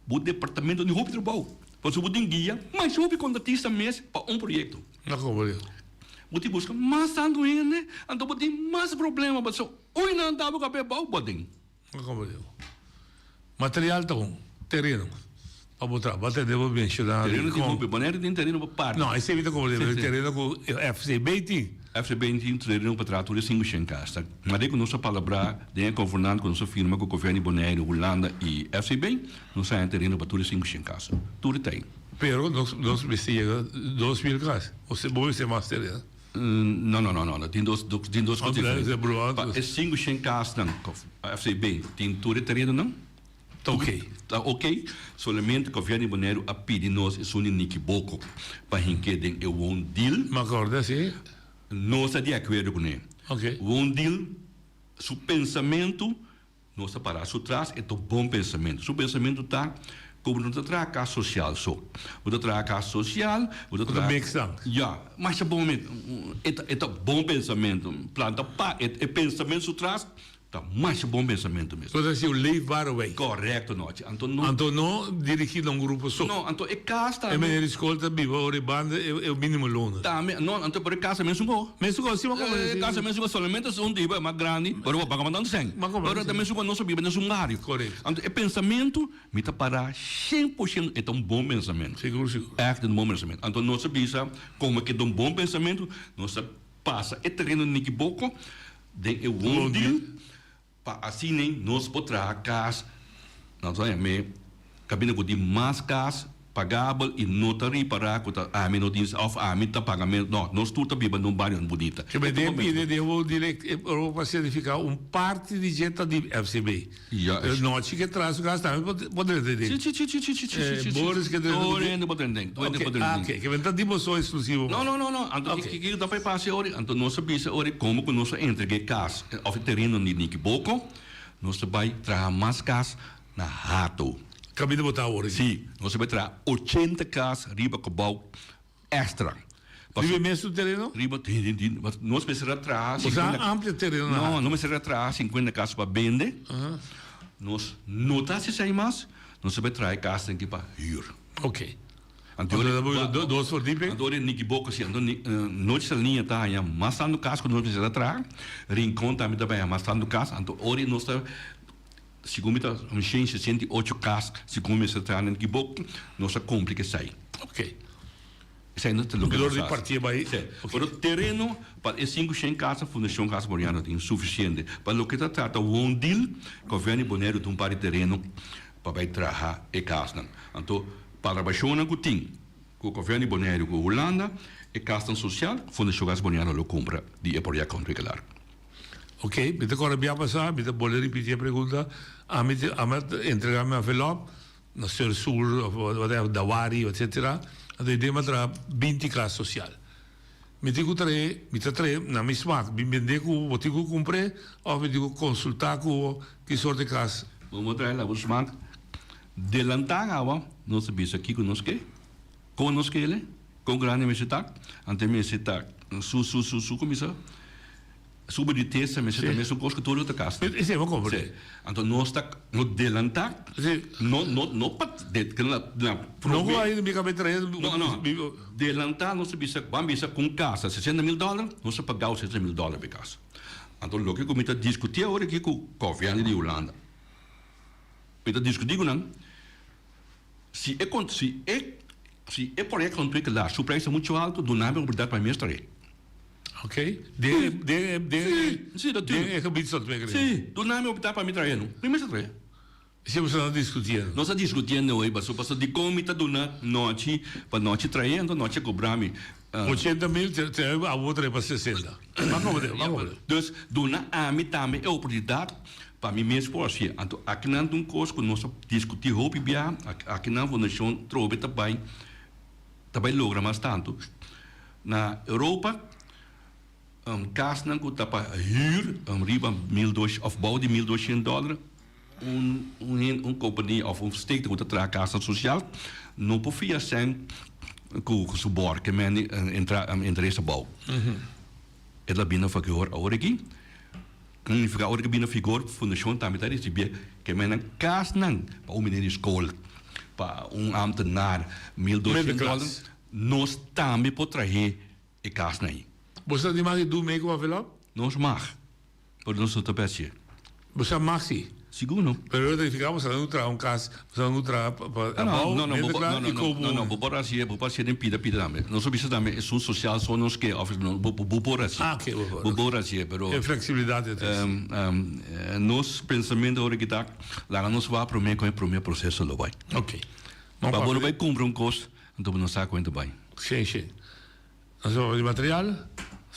o departamento de roupa trabalho. Você pode guia, mas houve contratista mesmo para um projeto. Não como eu. Você busca mais sanguíneo, então você tem mais problema, mas hoje não dá para ver bom, pode. Não como eu. Material tá com terreno. Para botar, bater devo bem chegar. Terreno com boneiro tem terreno para parte. Não, esse evita como eu. Terreno com FCB. FCB tem terreno para tratar 500 casas. Mas daí com nossa palavra, de conformando com nossa firma, com o governo Bonaire, Holanda e FCB, nós temos terreno para tudo 500 casas. Tudo tem. Pero nós precisa 2.000 casas. Você pode ser mais terreno. Não. Tem duas coisas. É 500 casas, não. FCB tem tudo terreno, não? Tá ok. Tá ok. Somente o governo Bonaire a pedir nós é um equívoco para que tem um deal. Mas acorda, sim. Não está de acordo com ele. Ok. Um deal, seu pensamento, não está para trás, é um bom pensamento. Seu pensamento está como não está traz casa social só. Você traz casa social, você traz. Já, mas é bom, é bom pensamento. Planta pá, é pensamento seu traz. Tá mais bom pensamento mesmo. Então, assim, o live by the way. Correto, Noite. Então, não dirigido a um grupo só. Não, então, é casa. É melhor escolta, viva, ou banda, é o mínimo lona. Tá, não, então, por casa mesmo go. Mesmo go, sim, mas como é? Casa mesmo go, somente um dia mais grande, para o pagar mandando 100. Mas como é? Agora, também, se não se vive nesse lugar. Correto. Então, é pensamento, me tá para 100%, é um bom pensamento. Seguro. É um bom pensamento. Então, não se pensa como que é um bom pensamento, não se passa, é terreno de equivoco, de um dia. Assim nem nós podemos casa, nós vamos cabine com mais casa pagável e não está reparar com a menodinha off a mim tá pagamento não nós tudo viva num bairro bonita. Que me devo direct para certificar parte de gente de FCB. Não que traz o gasto também pode entender. Sim. Boris que pode entender. Ok, que vem tipo só exclusivo. Não. Então que dá para passar hoje, então nós sabemos hoje como que nós entregue casa, of terreno de Niquiboco, nós vai trazer mais casa na rato. Acabei de botar hoje. Sim, nós vamos trazer 80 casas riba cabal extra. Riba mesmo terreno? Riba nós precisamos trazer. Você amplo terreno? Não precisamos trazer 50 casas para vender. Nós não está se sair mais, nós vamos trazer casas aqui para hir. Ok. Então, dois for deep. Então, Niquiboco, assim, nós essa linha tá aí, mas está no caso que nós precisamos trazer. Rincón também está mas está no caso. Então, hoje nós está segundo me 68 casas, segundo se trata em Niquiboco, nós cumpre que sai. Ok. Sai no lugar de partir vai. Para o terreno, para as 500 casas, a Fundação Casa Boreana tem suficiente. Para o que trata um deal, o governo Bonaire tem para terreno para vai trabalhar e casa. Então, para a baixona que tem, com o governo Bonaire, com a Holanda, e casa social, a Fundação Casa Boreana lo compra de apoiar contra claro. Ok, me agora bem passar, me pode repetir a pergunta, a me entregar-me a envelope, no Sur, Dawari, etc. Então, eu tenho 20 casas social. Me digo três, na mesma, me vender com o que eu comprei, ou me digo consultar com que sorte de casa. Vamos trazer lá, vamos chamar. Delantar agora, nós sabemos aqui conosco, ele, com grande universidade, ante a universidade, su comissão. Sobre de testa, mas também são coisas que todo o caso. Sim, vou compreender. Então nós está no delantar, não para não vai no bico traindo. Não. Delantar nós vamos com casa $60 mil, nós pagar $60 mil por casa. Então o que começa a discutir agora aqui com o governo de Holanda. Está discutindo não? Se é por exemplo que lá o preço é muito alto, do nada oportunidade para mim estar. Ok? Sim, do nada oportunidade para mim estar. Primeiro estar. Se você não discutindo. Nós estamos discutindo hoje, mas o de como está dando noite para noite traindo, noite cobrar-me. 80 mil, a outra é para 60. Vamos ver. Então, dona a mim também é oportunidade para mim mesmo por assim. Então, aqui não tem coisa que nós discutimos hoje, aqui não vou deixar trobe também logra mais tanto. Na Europa, casa não está para huur, riba $1.200 of bouw de $1.200. Companhia of steek dat tra casa social não podia ser com o subor que men interesse bom. Ela bina figura agora aqui. Fica agora que bina figura fundação também tá desse bem que men casa não para o menino escola para ambtenaar $1.200 nós também pode trazer e casa não. Você não mag do meio com a vela? Nós mag, por nós outra peça. Você mag sim. Seguro. Pero eu verificava, você não traz caso, você não traz não, por assim, nem pida também. Nós sabemos também, é social, só nós que oferecemos, por assim. Ok, por assim, pero é flexibilidade. Nosso pensamento agora que está, lá nós vamos para o primeiro processo lá vai. Ok. Para agora vai cumprir custo, então nós sabemos quanto vai. Sim. Nós vamos ver material, nós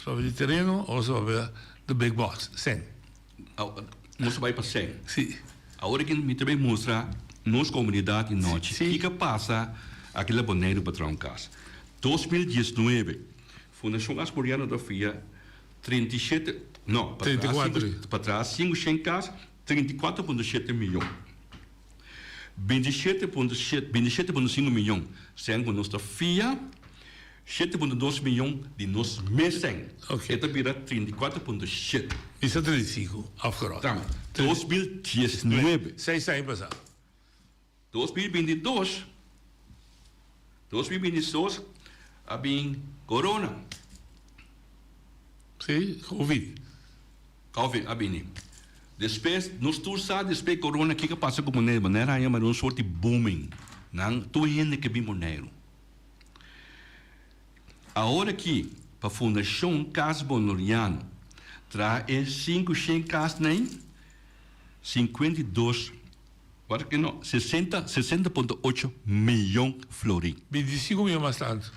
vamos ver terreno, ou nós vamos ver the big box, sim. Nós vai para 100. Sim. Agora que me também mostra nossa comunidade em noite. O que passa aquele boneiro para trás casa. 2019, Fundação Asmoriana da FIA 37, não, 34. Para trás 500 casas, 34,7 milhões. 27,5 milhões sendo nossa FIA. 7,2 milhões de nós meses. Ok. Esta vira 34,7. Isso é 35, afgerond. 2019. 6 anos passado. 2022, havia corona. Sim, Covid, havia. Depois, nós todos sabemos, depois corona, o que passa com o Monero? Monero é uma sorte de booming. Não, tu ainda que vem Monero. Agora que para a Fundação Casa Bonoriano traz 500 casas nem 52, agora que não, 60,8 milhões florins. 25 milhões mais tanto.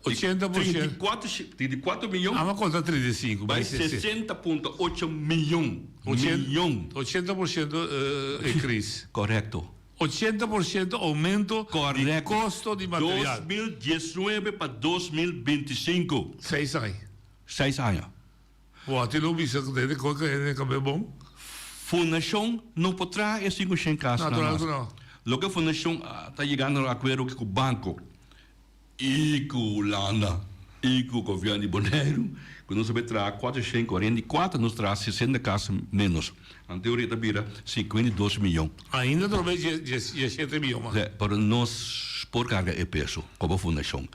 80%. 34 milhões. Vamos contar 35. Vai 60,8 milhões. 80% é crise. Correto. 80% aumento de custo de material. 2019 para 2025. 6 anos. 6 anos. Boa, tem não visto que é bom? Fundação não poderá é 500 casas. Não. Logo a Fundação está chegando a acordo com o banco e com a Holanda e com o governo de Bonaire. Quando nós vamos trazer 444, nós traz 60 casas menos. A teoria da vira 52 milhões. Ainda talvez 17 milhões. Para nós, por carga é peso, como fundação.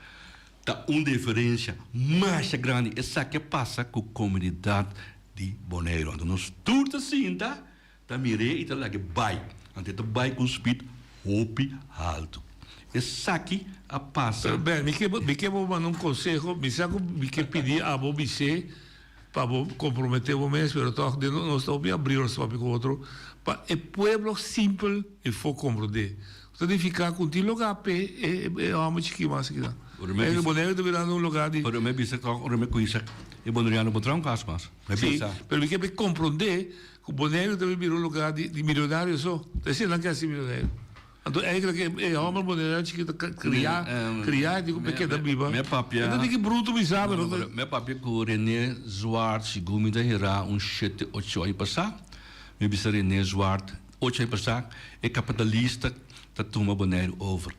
Está uma diferença mais grande. Essa que passa com a comunidade de Bonaire. Então, nós tudo assim, tá? Está mirei e está lá que vai. Então, vai com o speed hope alto. Essa aqui a passa. Bem, me quer mandar um conselho, me quer pedir a você para comprometer o mês, mas nós estamos a abrir o com outro. Para o povo simples, ele for compreender. Você tem que ficar com o lugar pé, é uma chiquinha mais aqui. O Bonaire está virando um lugar de. Para mim, eu conheço. E Bonaire não pode um caso mais. Sim, mas me quer compreender que o Bonaire deve virar um lugar de milionário só. Você não quer ser milionário. Então, é que é uma maneira de criar, digo, pequena biba. Então, tem que bruto, me sabe. Meu papi com René Zwart, segundo me irá 7, 8 anos passar. Meu bispo René Zwart, 8 anos passar, é capitalista, da turma Bonaire over.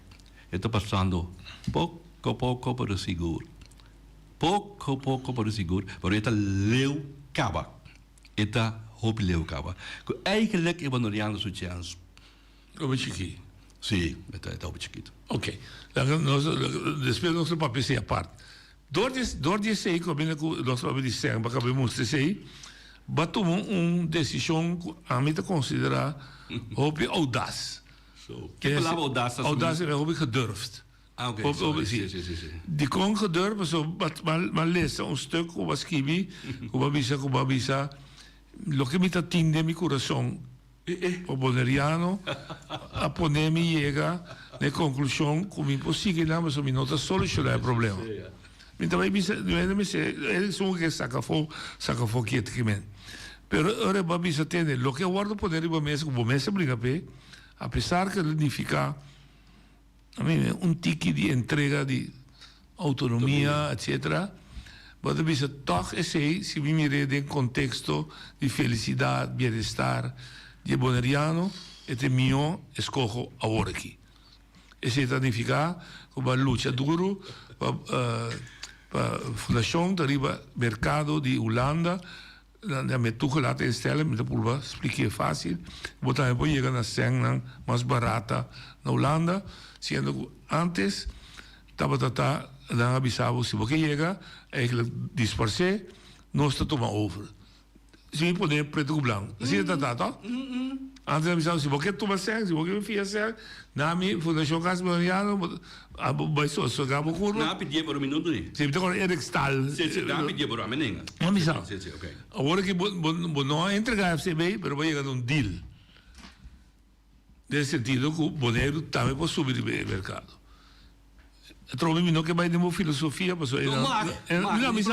Está passando pouco para o seguro. pouco por seguro, pero esta leu caba. Esta hoop leu caba. Eigenlijk é banoriano su chance. Como chiqui. Sim, esta é chiquito. Ok. Después nosso papel se aparte. Door de sei, como nós vamos dizer, para que mostre sei, vai tomar decisão a mim te considerar hoop audaz. Que palavra audaz? Audaz é hoop gedurfd. Ah, oké. Sim. Die kon gedurfd, so, maar lees stuk, como escrevi, como avisa, lo que me atende mi corazón, o boneriano, a ponerme llega na conclusão como impossível, mas o minuto solucionar o problema. Então, eles são que saca fogo quieto. Pero ahora vamos a tener lo que guardo poder ir mesa como mesa briga pe, apesar que significa un ticket de entrega de autonomia, etc. Vamos a toch esse se me mire em contexto de felicidade, bem-estar, de boneriano, e mio escojo agora aqui. Esse significa como a luta duro para a fundação da mercado de Holanda. Me toegelaten instellen, met de pulva, expliquei fácil. Vou também pode chegar na cena mais barata na Holanda, sendo antes estava tata dan avisava se você chega, eigenlijk disperse, nós está tomando over. Se me poder preto com branco, assim tata, tá? Antes avisava se você toma certo, se você fia certo, na minha fundação Casa Mariano, vai só gabo curva. Na pedir por minuto aí. Se me toca Eric Stahl. Se na pedir por ameninga. Não me sabe. Sim, ok. Agora que não entregar a FCB, mas vai chegar a deal. Nesse sentido, que o boneiro também pode subir o mercado. Trovo-me não que vai de uma filosofia, mas não, me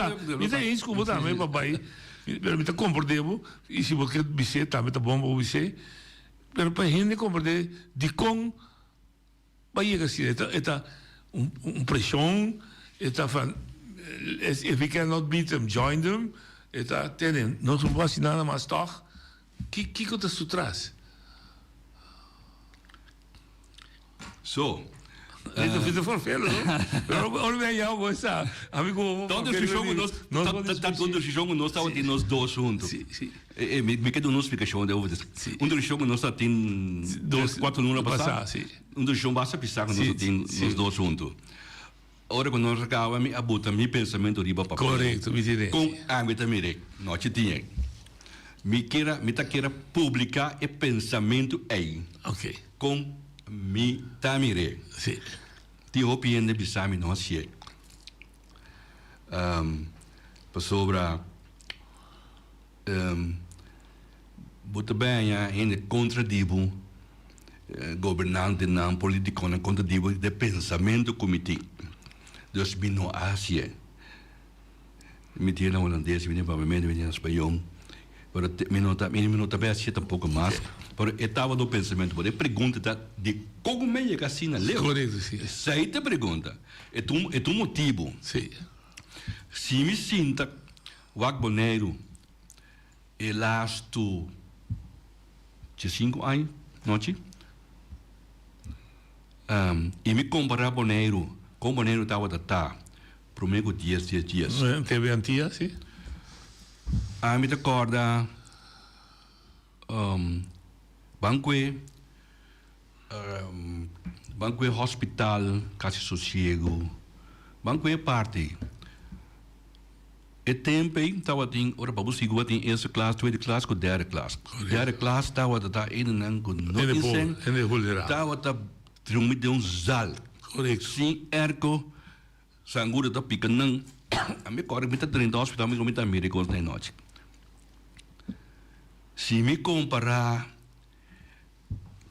sabe isso como também, papai. Mas me compreendo, e se você dizer também tá bom para você, mas para a gente compreender de como vai chegar assim, esta pressão, esta van, if we cannot beat them, join them, esta tenen, não se pode nada mais toch, que coisa tu traz? So. Isso fica forfelo, não? Olha bem, eu vou estar. Amigo, tanto nós estamos nós dois juntos. Sim. Me quedo uma explicação de over. Discussão nós tem 4 anos passar. Discussão basta pisar nós tem nós dois juntos. Ora quando nós acaba me abuta mi pensamento riba para. Correto, me direi. Com a me também, não te tinha. Me queira publicar o pensamento aí. Ok. Com mi tamire. Sim. Ti opinione bisami no asie. Sobre bota bem in de contradibo governante não político não contradibo de pensamento comitê. Dus bino asie. Me tira holandês, me para me vem espanhol. Pero minuta bem asie tampouco mais. Pero estava do pensamento, por pergunta de como me chega assim na lei. Correto, sim. Essa aí te pergunta. É tu motivo. Sim. Se me sinta o agboneiro e lasto de 5 anos, não te? E me comparar boneiro, com boneiro estava da tá, prometo 10 dias. Teve antia, sim. A me recorda banco hospital, casa sossego, banco parte. E tempo estava tem ora para você igual tem essa classe, segunda classe com derde classe. Derde classe estava da in en com no insen. Estava da trumit de zal. Correto. Sim, ergo sangura da pica não. A me corre me tá 30 hospital me comenta médicos na noite. Se me comparar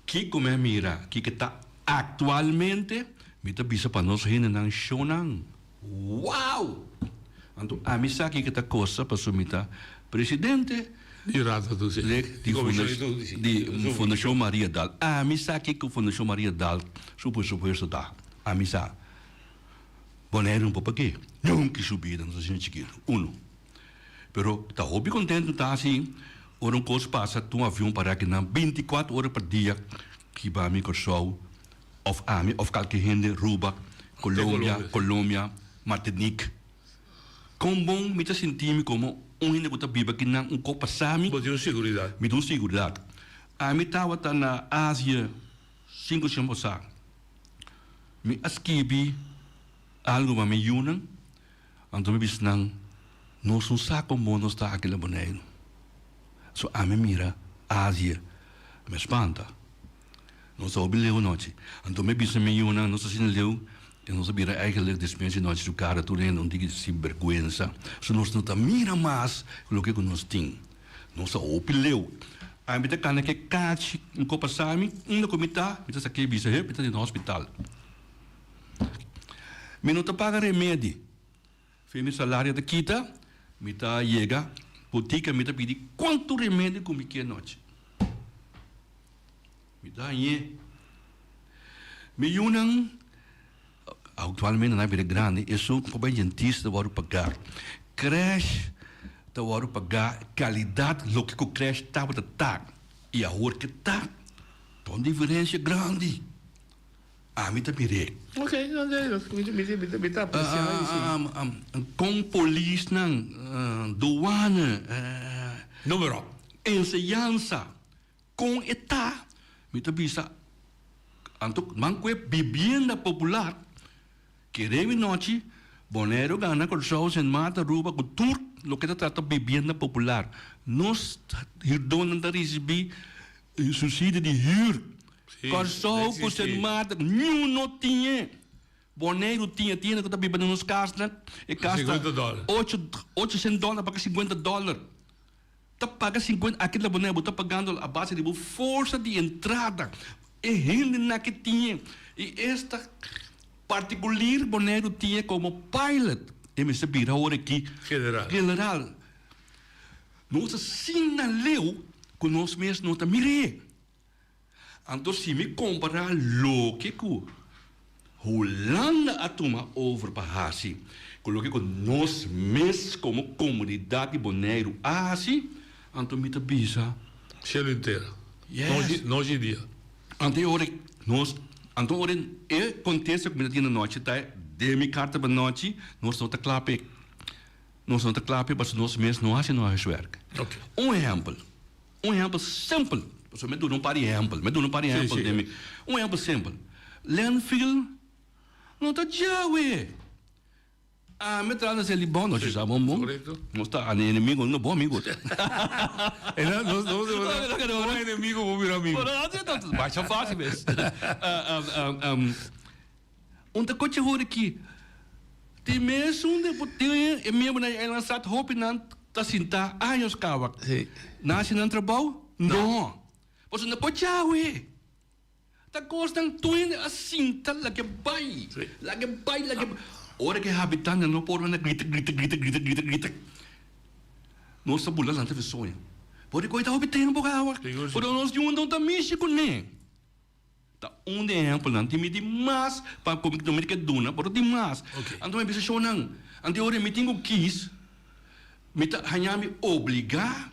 que como é mira, que está atualmente, me está bisa para nós rende nang shonan. Uau! Então, a mim sabe que está coisa para sumita presidente de Fundação Maria Dal. A mim sabe que a Fundação Maria Dal suposto dá. A mim sabe. Boneiro pouco aqui. Nunca subida nos gente chiquito. Pero tá hobby contente tá assim. Ora coisa passa tu avião para aqui na 24 horas por dia que vai me show of qualquer gente Ruba, Colômbia, Martinique. Com bom, me senti como ainda que viva aqui na Copa Sami. Me deu segurança. Me deu segurança. A me estava na Ásia 5 anos atrás. Me esquibi algo mas me yunan. Então me disse não, nós não saco bom nós está aquele boneiro. So a me mira Ásia, me espanta. Nós só obileu noite. Então me disse me yunan, nós assim leu. E nós vira eigenlijk dispensa nós do cara tudo não diga sem vergonha. So nós não tá mira mais o que nós tem. Nós só opileu. A mim tá cana que cate em Copa Sami, no comitê, me tá aqui bisa he, me tá no hospital. Me não tá paga remédio. Fez salário da quita, me tá chega, botica me tá pedir quanto remédio comi que noite. Me dá aí. Me unam atualmente na vida grande, isso como dentista vou pagar. Crash, tu vou pagar qualidade do que o crash estava a dar. E a hora que está, tem diferença grande. A mim também é. Ok, não é, me tá apreciando. Com polícia, doana, número, ensinança, com etá, me também está. Anto, manco é bebida popular. Queremos noite, Bonaire gana com shows em mata, ruba, com tur, lo que trata bebida popular. Nós, hirdonan da recebi, subsídio de hir. Com shows, com em mata, nenhum não tinha. Bonaire tinha, que tá bebendo nos casas, e gasta $800 para $50. Tá paga 50, aquele Bonaire está pagando a base de força de entrada. E gente na que tinha. E esta particular Bonaire tinha como pilot. E me sabia agora aqui. General. Nós sinaleu que nós mesmos não estamos mirando. Então, se me comparar o que Holanda a tomar over para Hasi, com o que nós mesmos como comunidade Bonaire Hasi, então me tabisa. Chelo inteiro. Yes. Nós em dia. Então, acontece que na noite, tá? De minha carta para noite, nós não está claro. Nós não está claro, mas nós mesmos não fazemos nosso trabalho. Ok. Um exemplo simples. Você me dá um par de exemplo. Um exemplo simples. Landfill não está já, ué. Me traz ele bom, nós já vamos. Nós está inimigo, não bom amigo. Não inimigo, vou virar amigo. Baixa fácil mesmo. Outra coisa agora aqui. Tem mesmo é mesmo na lançado roupa não tá sentar anos cava. Nasce no trabalho? Não. Você não pode já, ué. Tá gostando tudo assim, tá lá que vai. Ora que habitante não pode grita. Nossa bula lá teve sonho. Pode coitar o biteno por água. Por nós de não tá México nem. Tá exemplo não tem demais para comer que dona, por demais. Então me pensou não. Ante ora me tenho quis. Me tá me obrigar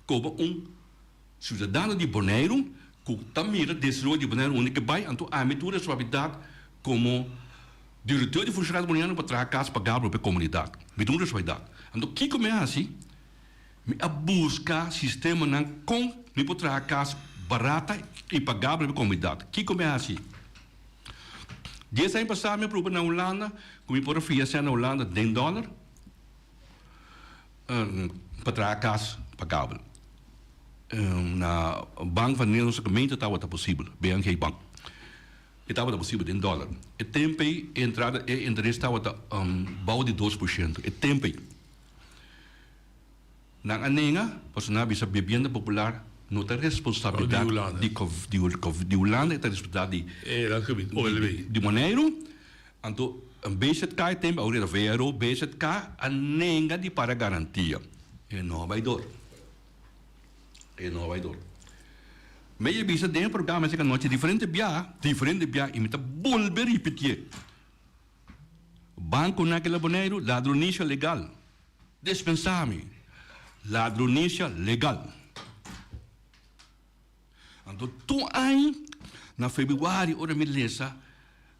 como cidadão de Bonaire, que tamira desroi de Bonaire única vai, então a mitura sua habilidade como diretor de funcionário boniano para trazer casa para a comunidade. Me dá uma responsabilidade. Então, o que começa assim? Me buscar sistema com me para trazer casa barata e pagável para a comunidade. O que começa assim? 10 anos passados, me prova na Holanda, como me pôr fiança na Holanda, $10 para trazer casa pagável. Na bank van Nederlandse gemeente estava possível, BNG Bank. Estava possível $10. O tempo entrada e interesse estava bau de 2%. O tempo na anenga, pois na bisa bebida popular não tem responsabilidade de Holanda, tem responsabilidade de Bonaire. Então, BZK tem agora vero BZK anenga de para garantia. E não vai dor. Meia bisa dentro programa se noite diferente bia e me tá volver repetir. Banco naquela Bonaire, ladronícia legal. Dispensame. Ladronícia legal. Então, tu aí na fevereiro ora me lesa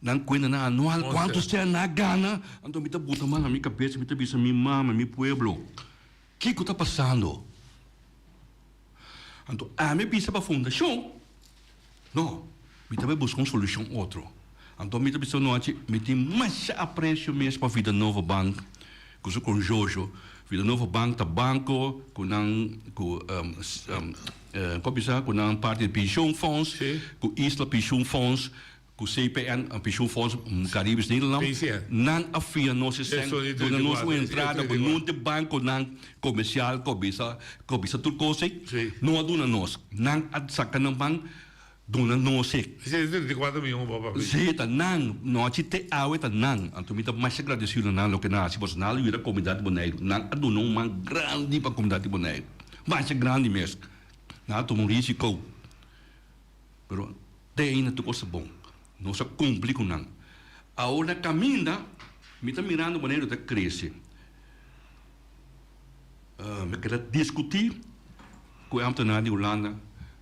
Nan cuenta na anual, ¿cuánto sea na gana? Então, me tá botando mal na minha cabeça, me tá pensando, minha mama, meu pueblo. Que está passando? Então, me pensa para a fundação. Não, me tá buscando uma solução outra. Então, me tá pensando, não, me tem mais apreço mesmo para a Vida Nova Bank, com Jojo. Vida Nova Bank, tá banco, com parte de pension fonds, com Isla Pension Fonds, com CPN, Pension Fonds Caribes Nederland. Nan afia nossa senha, dona nossa entrada, com não de banco, nan comercial, cobiça turcose, não a dona nós. Nan a sacanam banco, dona nossa. 34 milhões, papai. Sim, tá nan, nós te awe tá nan. Então me tá mais agradecido nan lo que na se você não ir a comunidade Bonaire, nan a dona uma grande para a comunidade Bonaire, mais grande mesmo. Na tomar risco, pero tem ainda tu coisa bom. Não se cumpre com não. Agora caminha, me está mirando Bonaire está cresce. Me quero discutir com a ambtenaar de Holanda,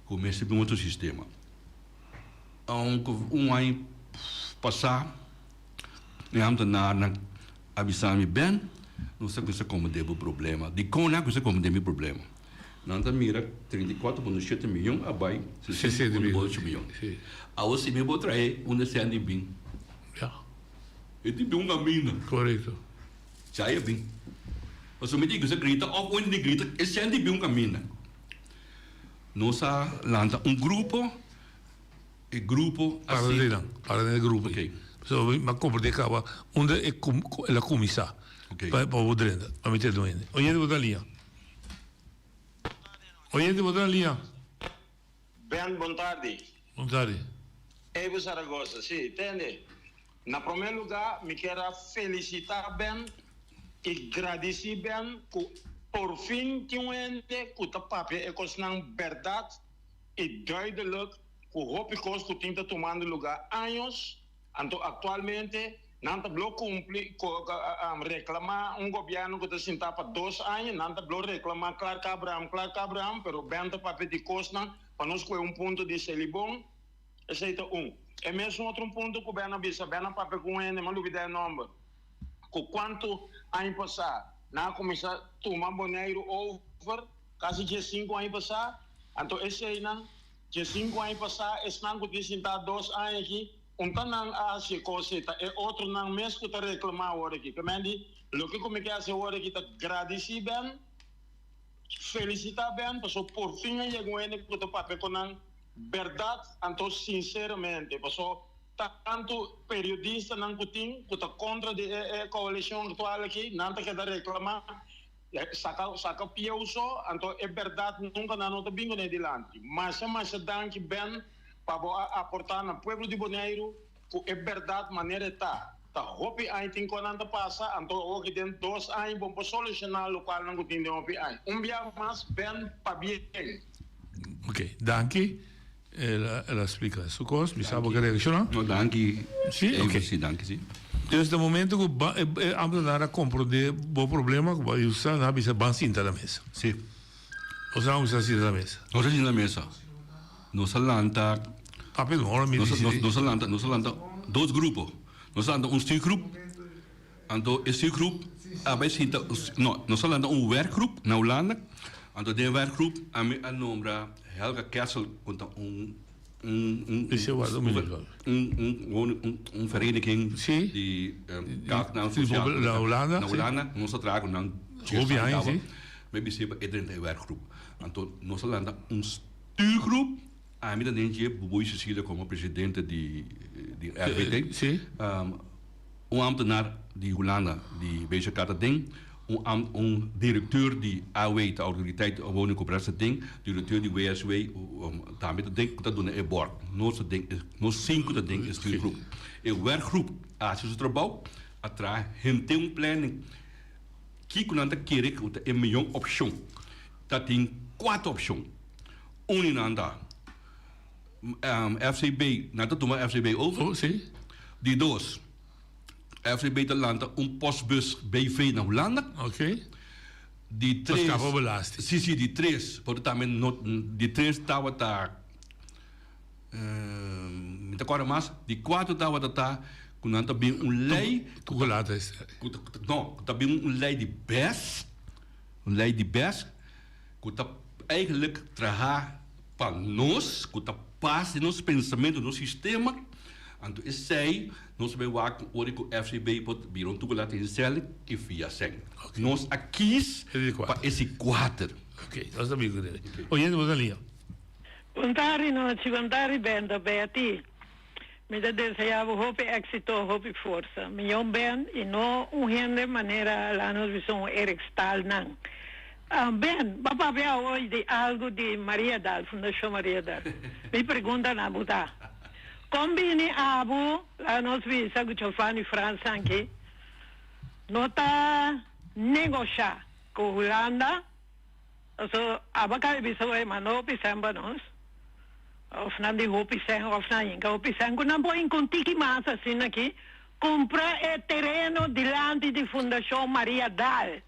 com o mestre de um outro sistema. Ano passar, a ambtenaar avisar-me bem, não sei como deve o problema. De como não sei como deve o problema. Não está mira 34,7 milhões, abai 60,8 milhões. Agora se me vou trazer onde se anda bem. Já. É tipo uma mina. Correto. Já é bem. Mas se me diz que você grita, ou onde grita, é se anda bem uma mina. Nós lança grupo, e grupo assim. Para o grupo. Ok. So, ma compreende que onde é a comissão. Ok. Para o drenda, para meter doente. Olha de botar linha. Olha de botar linha. Ben, boa tarde. Boa tarde. Evo Zaragoza, sim, entende? Na primeiro lugar, me quero felicitar Ben e agradecer Ben por fim que um ente que está papel é com verdade e duidelijk que o Hopicos que tem tomando lugar anos, então atualmente não está bloco cumprir reclamar governo que está sentado para 2 anos, não está bloco reclamar Clark Abraham, pero Ben está papel de costa para nós com ponto de selibon. Esse é E mesmo outro ponto que o Ben avisa, Ben a papel com ele, mas não duvida o nome. Com quanto anos passar, na começar a tomar Bonaire over, quase de 5 anos passar, então esse aí não, de 5 anos passar, esse não que sentar 2 anos aqui, não há se cosita, e outro não mesmo que está reclamar agora aqui. Que me diz, o que como que hace agora aqui, está agradecer Ben, felicitar Ben, por fim aí chegou ele que está papel com não verdade, então sinceramente, tanto periodista não tem que está contra a coalição atual aqui, não está querendo reclamar, saca pior só, então é verdade, nunca não está bem adiante. Mas danke Ben para aportar no povo de Bonaire, que é verdade, maneira está. Hopi ai tem quando passa, então hoje dentro 2 anos vamos solucionar o qual não tem de hopi ai. Dia mais Ben para bem. Ok, danke. Ela explica su cosa, mi sa che reaziona? No, danke. Sì, ok. Sì, danke, sì. Neste momento que a ambtenaar compreende o problema, que vai usar na bisa ban sinta da mesa. Sì. O sa usa sinta da mesa. O sa sinta da mesa. Nos alanta. Papel ora mi dice. Nos alanta 2 grupos. Nos alanta stuurgroep. Então, esse stuurgroep, abai sinta, no, nos alanta werkgroep na Holanda. Então, de werkgroep, a me anombra Helga Kessel conta vereniging die gaat naar na Holanda. Na Holanda, nós trago na Hobian, sim. Mas biceba é dentro da werkgroep. Então, nós Holanda stuurgroep. A mim também é Boboi Cecília como presidente de RBT. Sim. Ambtenaar de Holanda die bezig gaat ding. Directeur die AW, de autoriteit woningcoöperatie ding, directeur die WSW, daarmee dat ding dat doen in bord. Nos 5 dat ding is stuurgroep. Een werkgroep, als je het erbouw, atra hente een planning. Kijk naar de kerk, dat een miljoen option. Dat ding 4 option. Uninanda. FCB, nou dat doen we FCB over. Oh, zie. Die doos. FCB te landen postbus BV naar Holanda. Oké. Die tres. Sim, die tres. Por também die tres estava tá Então, agora mais, de 4 dagen dat daar, kunnen também lei... Chocolade. Não, também lei de best. Lei de best. Que eigenlijk trabalhar para nós, que passa nos pensamentos, no sistema. Então, eu sei, nós vamos ver o FCB pode vir um chocolate em céu e via sem. Nós aqui para esse quadro. Ok, nós também dele. Oyente, você ali. Contari noite, contari bem da Betty. Me desejo hope éxito, hope força. Meu bem e não de maneira lá nós visão Eric Stahl não. Ben, papá vê hoje de algo de Maria Dal, Fundação Maria Dal. Me pergunta na Buda. Combine abu, lá nós visa que eu falo em França aqui. Nota negociar com Holanda. So, abakal bisa ay mano pisamba nos. Of na di ho pisang of na inga ho pisang ko na po in kontiki masa sin aqui compra e terreno dilante di Fundação Maria Dal.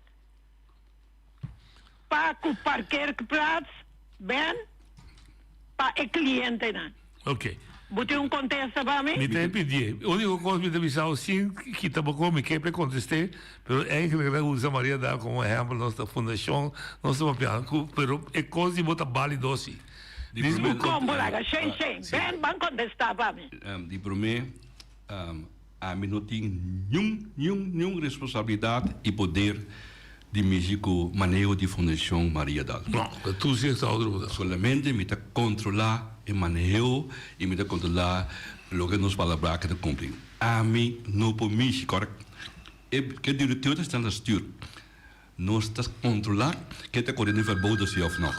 Pa ku parkeerplaats ben pa e cliente na. Ok. Bote contesta para mim? Me tem pedir. A única coisa que me deixou sim que tabaco me quer para contestar, mas eigenlijk usa Maria Dal como exemplo nossa fundação, nosso papel, pero é coisa de botar bali doce. Como lá, sem, ben ban contestar para mim. De primeiro, a mim não tem nenhuma responsabilidade e poder de México manejo de Fundação Maria Dal. Não, tu se está outro. Solamente me controlar e manejo e me controlar o que nos palavras que cumprir. A mim não por mim, correto? E que diretor está na stuur. Nós está controlar que está correndo verboden se of não.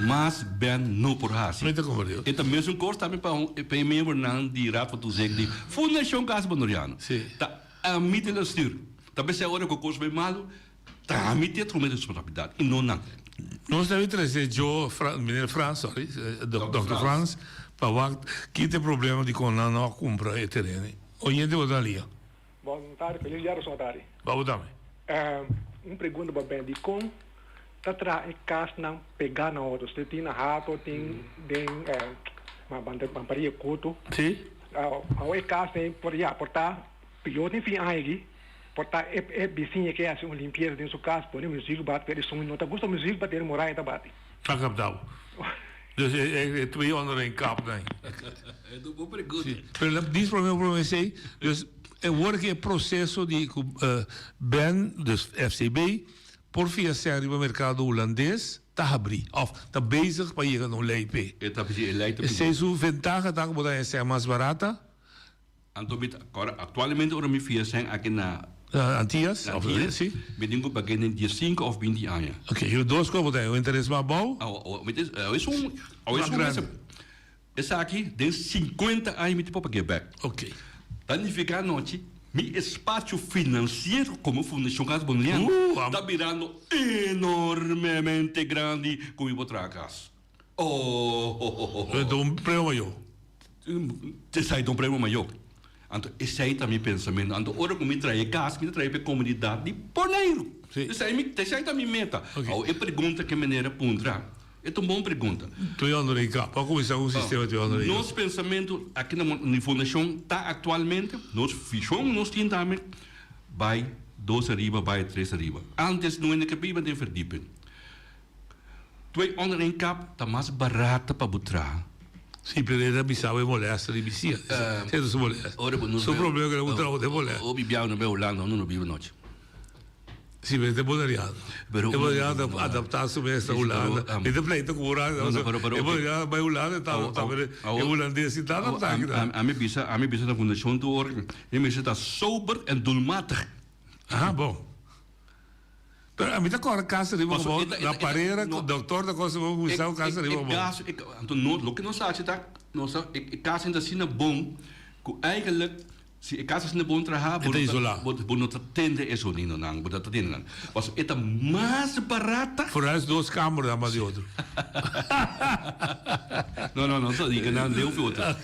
Mas ben não por hasi. Não está compreendendo. E também um curso também para membro não de raad wat tu zegt die Fundação Casa Bonoriano. Sim. Tá a mim de la stuur. Também se agora que o curso bem malo, tá a mim de ter uma responsabilidade e não. Nós devemos trazer menino Franz, sorry, Dr. Franz, para que tem problema de quando não compra o terreno. Oyente, você ali. Boa tarde, feliz dia, senhor Tari. Boa tarde. Pergunta para bem de como tatra e cas não pegar na hora. Você tem na rato, tem uma bandaria curto. Sim. A cas tem por já portar pior tem fim aí. Portar é vizinha que é assim uma limpeza dentro da casa, põe música bate, ele som não tá gosta música bater morar e tá bate. Tá captado. Dus tu aí onder een kap dan. É do bom pergunta. Mas diz para mim para você, dus work é processo de ben dus FCB por via série no mercado holandês tá abrir, of tá bezig para chegar no LP. É tá bezig eleito. Se isso ventaja tá que pode ser mais barata. Atualmente ora me via sem aqui na Antillas, sim. Me digo para quem tem 5 ou 20 anos. Ok, e dois como tem o interesse mais bom? Essa aqui tem 50 anos me tipo para back. Ok. Danificar noite, meu espaço financeiro como Fundação Casa Bonoriano está virando enormemente grande como eu vou trazer a casa. Então um prêmio maior. Esse aí é um prêmio maior. Então, esse aí está meu pensamento. Então, hora que me traz casa, me traz para a comunidade de Boneiro. Esse aí está minha meta. Eu pergunto que maneira pondrá. É uma boa pergunta. Tu é onde cá? Para começar um sistema de onde nosso pensamento aqui na Fundação está atualmente, nós fizemos, nós temos também, vai 2 arriba, vai 3 arriba. Antes, não é que viva de verdipen. Tu é onde cá, está mais barata para botar. Sim, perché da bisava e molesta di bissia. Sento se molesta. Ora non so problema che non trovo de molesta. O bibiao no Holanda, non vivo noche. Sì, perché bonariato. E bonariato adattato questa Holanda. E te pleito cura. E bonariato vai Holanda sta per e olandesi sta adattato. A me bisa da fundação do org. E me está sober en doelmatig. Ah, bom. Pero a mim tá com a casa de bobo na parede, o doutor da coisa vou usar a casa de bobo. Então o que nós achamos tá, nós a casa ainda assim bom, que eigenlijk se a casa assim bom trabalhar, vou não atender isso não, vou atender não. Mas é mais barata. Por as 2 câmaras mais de outro. Não, só diga não deu outra.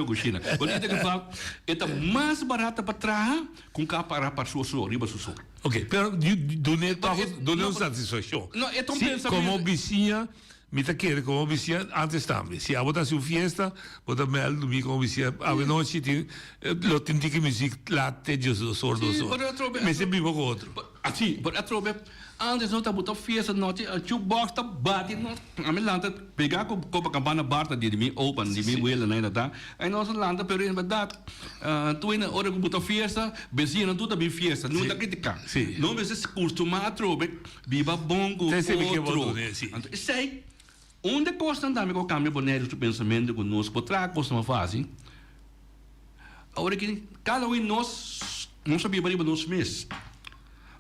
Coxina. Quando é que fala, é mais barata para trabalhar com para sua riba sua. Ok, pero do não satisfação. Não, é tão pensamento. Como vizinha, me te quiere como vicia antes también. Si a botar su fiesta, botar mel, mi como vicia, a noche lo tinti que music latte, yo sordo. Me se vivo con otro. Assim, por atrobe, antes não tá botando fiesta, não tinha, o jukebox tá batendo, a minha lanta, pegar com Copacabana Barta de mim, open, de mim, wheel, né, tá? Aí nossa lanta, pero em verdade, tu ainda, hora que botar fiesta, bezina, tudo bem fiesta, não tá criticando. Não vai se costuma atrobe, viva bom com outro. Então, isso aí, onde costa andar com o câmbio bonério do pensamento conosco, por trás costuma fazer, a hora que cada um de nós, não sabia para nós mesmos.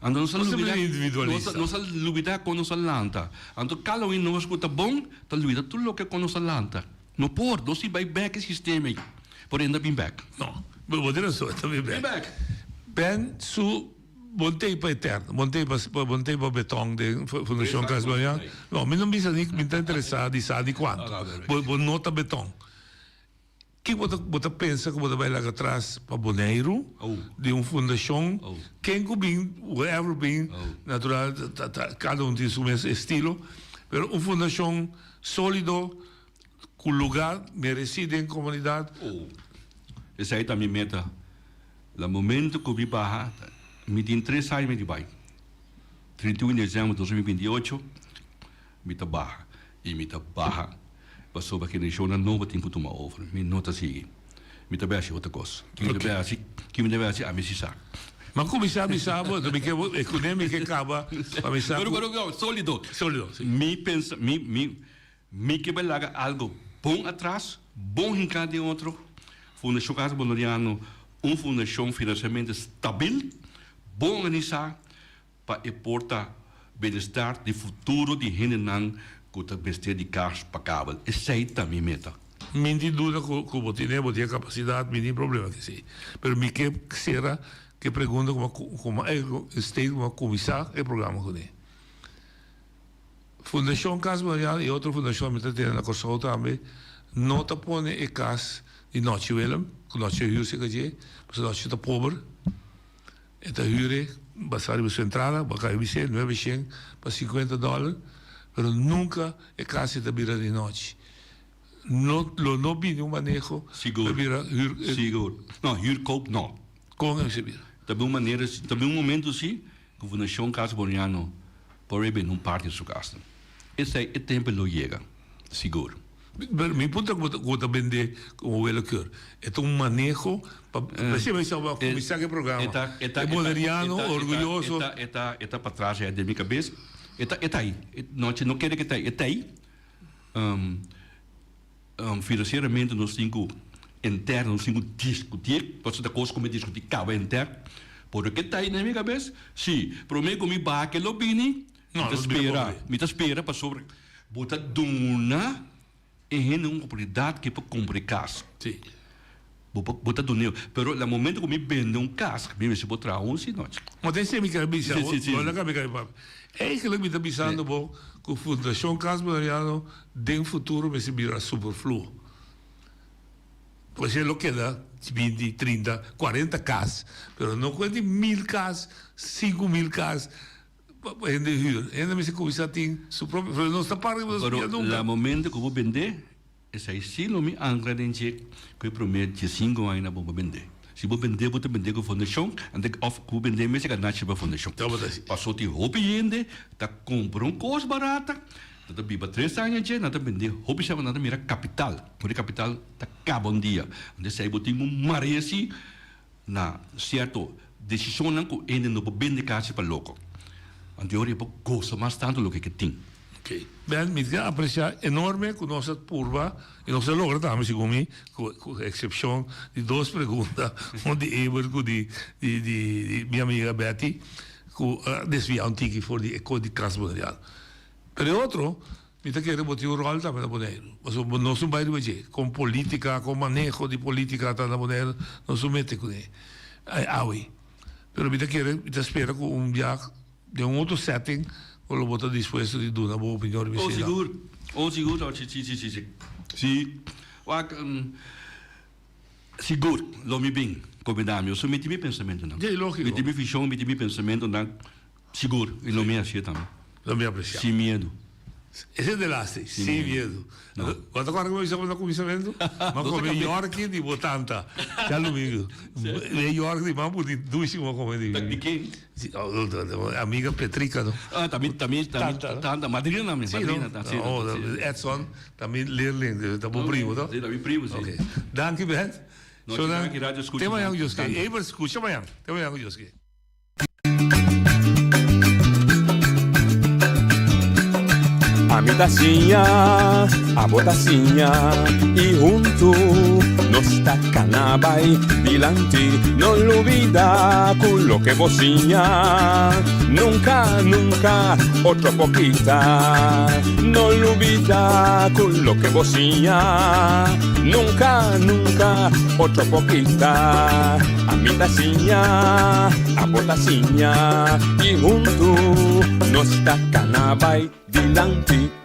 Então, nossa lubida com nossa lanta. Então, cada um de nós que está bom, está lubida tudo o que com nossa lanta. Não pode, não se vai back esse sistema. Por ainda bem back. Não, vou dizer só, está bem back. Ben, su montei para eterno, montei para betão de Fundação Casbariano. Não, me não bisa nem me está interessado e sabe quanto. Vou nota betão. Que você pensa que você vai lá atrás para Bonaire, de uma fundação, quem que bem, whoever bem, natural, cada um tem seu estilo, mas uma fundação sólido, com lugar merecido em comunidade. Essa aí também meta. No momento que eu vi barra, me tem 3 anos de vai. 31 de dezembro de 2028, me tá barra. E me tá barra. Passou para aquele show, não vai ter que tomar over. Me nota assim. Me também achei outra coisa. Que me também achei a missar. Mas como sabe, também que é econômico que acaba, a missar. Pero, sólido. Me pensa, me que vai largar algo bom atrás, bom em cada outro. Fundação Casa Bonoriano, uma fundação financiamento estável, bom organizar, para exportar bem-estar de futuro de gente não que está vestido de carros para cabo. Essa aí também meta. Me tem dúvida que você tem capacidade, me tem problema que sim. Mas me que será que pergunta como state, como comissário, é programa com ele. Fundação Casa Mariana e outra fundação que tem na Costa também, não está pondo em casa de noite Willem, que noite huur se que porque noite está pobre, está huur, basar a sua entrada, para viver 900 para $50. Pero nunca é casa de beira de noite. Não vi nenhum manejo. Seguro. Não, huurkoop não. Como é que também um momento assim, que a Fundação Casa Bonoriano pode ir num parque de sua casa. Esse é o tempo que chega. Seguro. Me ponto que você vende como ele quer. É um manejo para você vai saber começar o programa. É Bonoriano, orgulhoso. Está para trás da minha cabeça. Está aí. Não quero que está aí. Financeiramente, nós temos interno, nós temos discutir. Pode ser coisa como discutir cabo interno. Porque está aí na minha cabeça. Sim, para mim, como vai que lo bini, me espera para sobre. Bota duna e uma oportunidade que para comprar casa. Sim. Bota do neo, pero no momento que me vende casa, me se botar 11 noite. Mas tem sempre que avisar, olha que me cai papo. É que ele me está avisando bom que a Fundação Casa Bonoriano de futuro vai se virar superfluo. Pois é, lo queda 20, 30, 40 casas, pero não quando 1000 casas, 5000 casas. Ainda me se começar a ter seu próprio, não está pagando. Pero no momento que eu vou vender, esse aí sim não me angra nem que eu prometo de 5 anos não vou vender. Se vou vender com a fundação, até que vou vender mesmo que a nativa para a fundação. Passou de roupa e ainda, tá comprando coisa barata, tá viva 3 anos já, não tá vender roupa e não tá mira capital, porque capital tá acaba um dia. Então se aí vou ter maré assim, na certo decisão não que ainda não vou vender casa para louco. Então eu vou gostar mais tanto do que tem. Okay. Bem, me quero apreciar enorme com nossa turma e nossa logra também, segundo com exceção de 2 perguntas, uma de Eber e de minha amiga Betty, que desvia um tique for de eco de Casa Bonoriano. Pero outro, me quero botar o rol também na Bonaire. Mas não sou mais de com política, com manejo de política na Bonaire, não sou mete com ele. Aui. Pero me quero, espera com viagem de outro setting. O lo boto disposto di dare una buona opinione. Sicuro, sì. Sicuro, lo mi bem, come dami, eu sou meti meu pensamento não. É lógico. Meti meu visão, meti meu pensamento não. Seguro, e não me achei também. Não me apreciar. Sem medo. Ese es de laste, sem medo. Quando agora começamos no comissamento, mas com York de botanta, já no meio. York de mambo de duíssimo como de quem? Amiga Petrica, não? Ah, também, madrina, minha madrina, tá? Edson, também leerling, tá bom primo, tá? Sim, também primo, sim. Ok. Danke, Ben. So dan, tema yang Joske, even escucha mayan, tema yang Joske. A mi tacinha, a botacinha e junto nos tacanabay dilante, no olvida con lo que vocinha, nunca, nunca otro poquita, no olvida con lo que vocinha, nunca, nunca otro poquita, a mi tacinha, a botacinha y junto nos tacanabay dilante.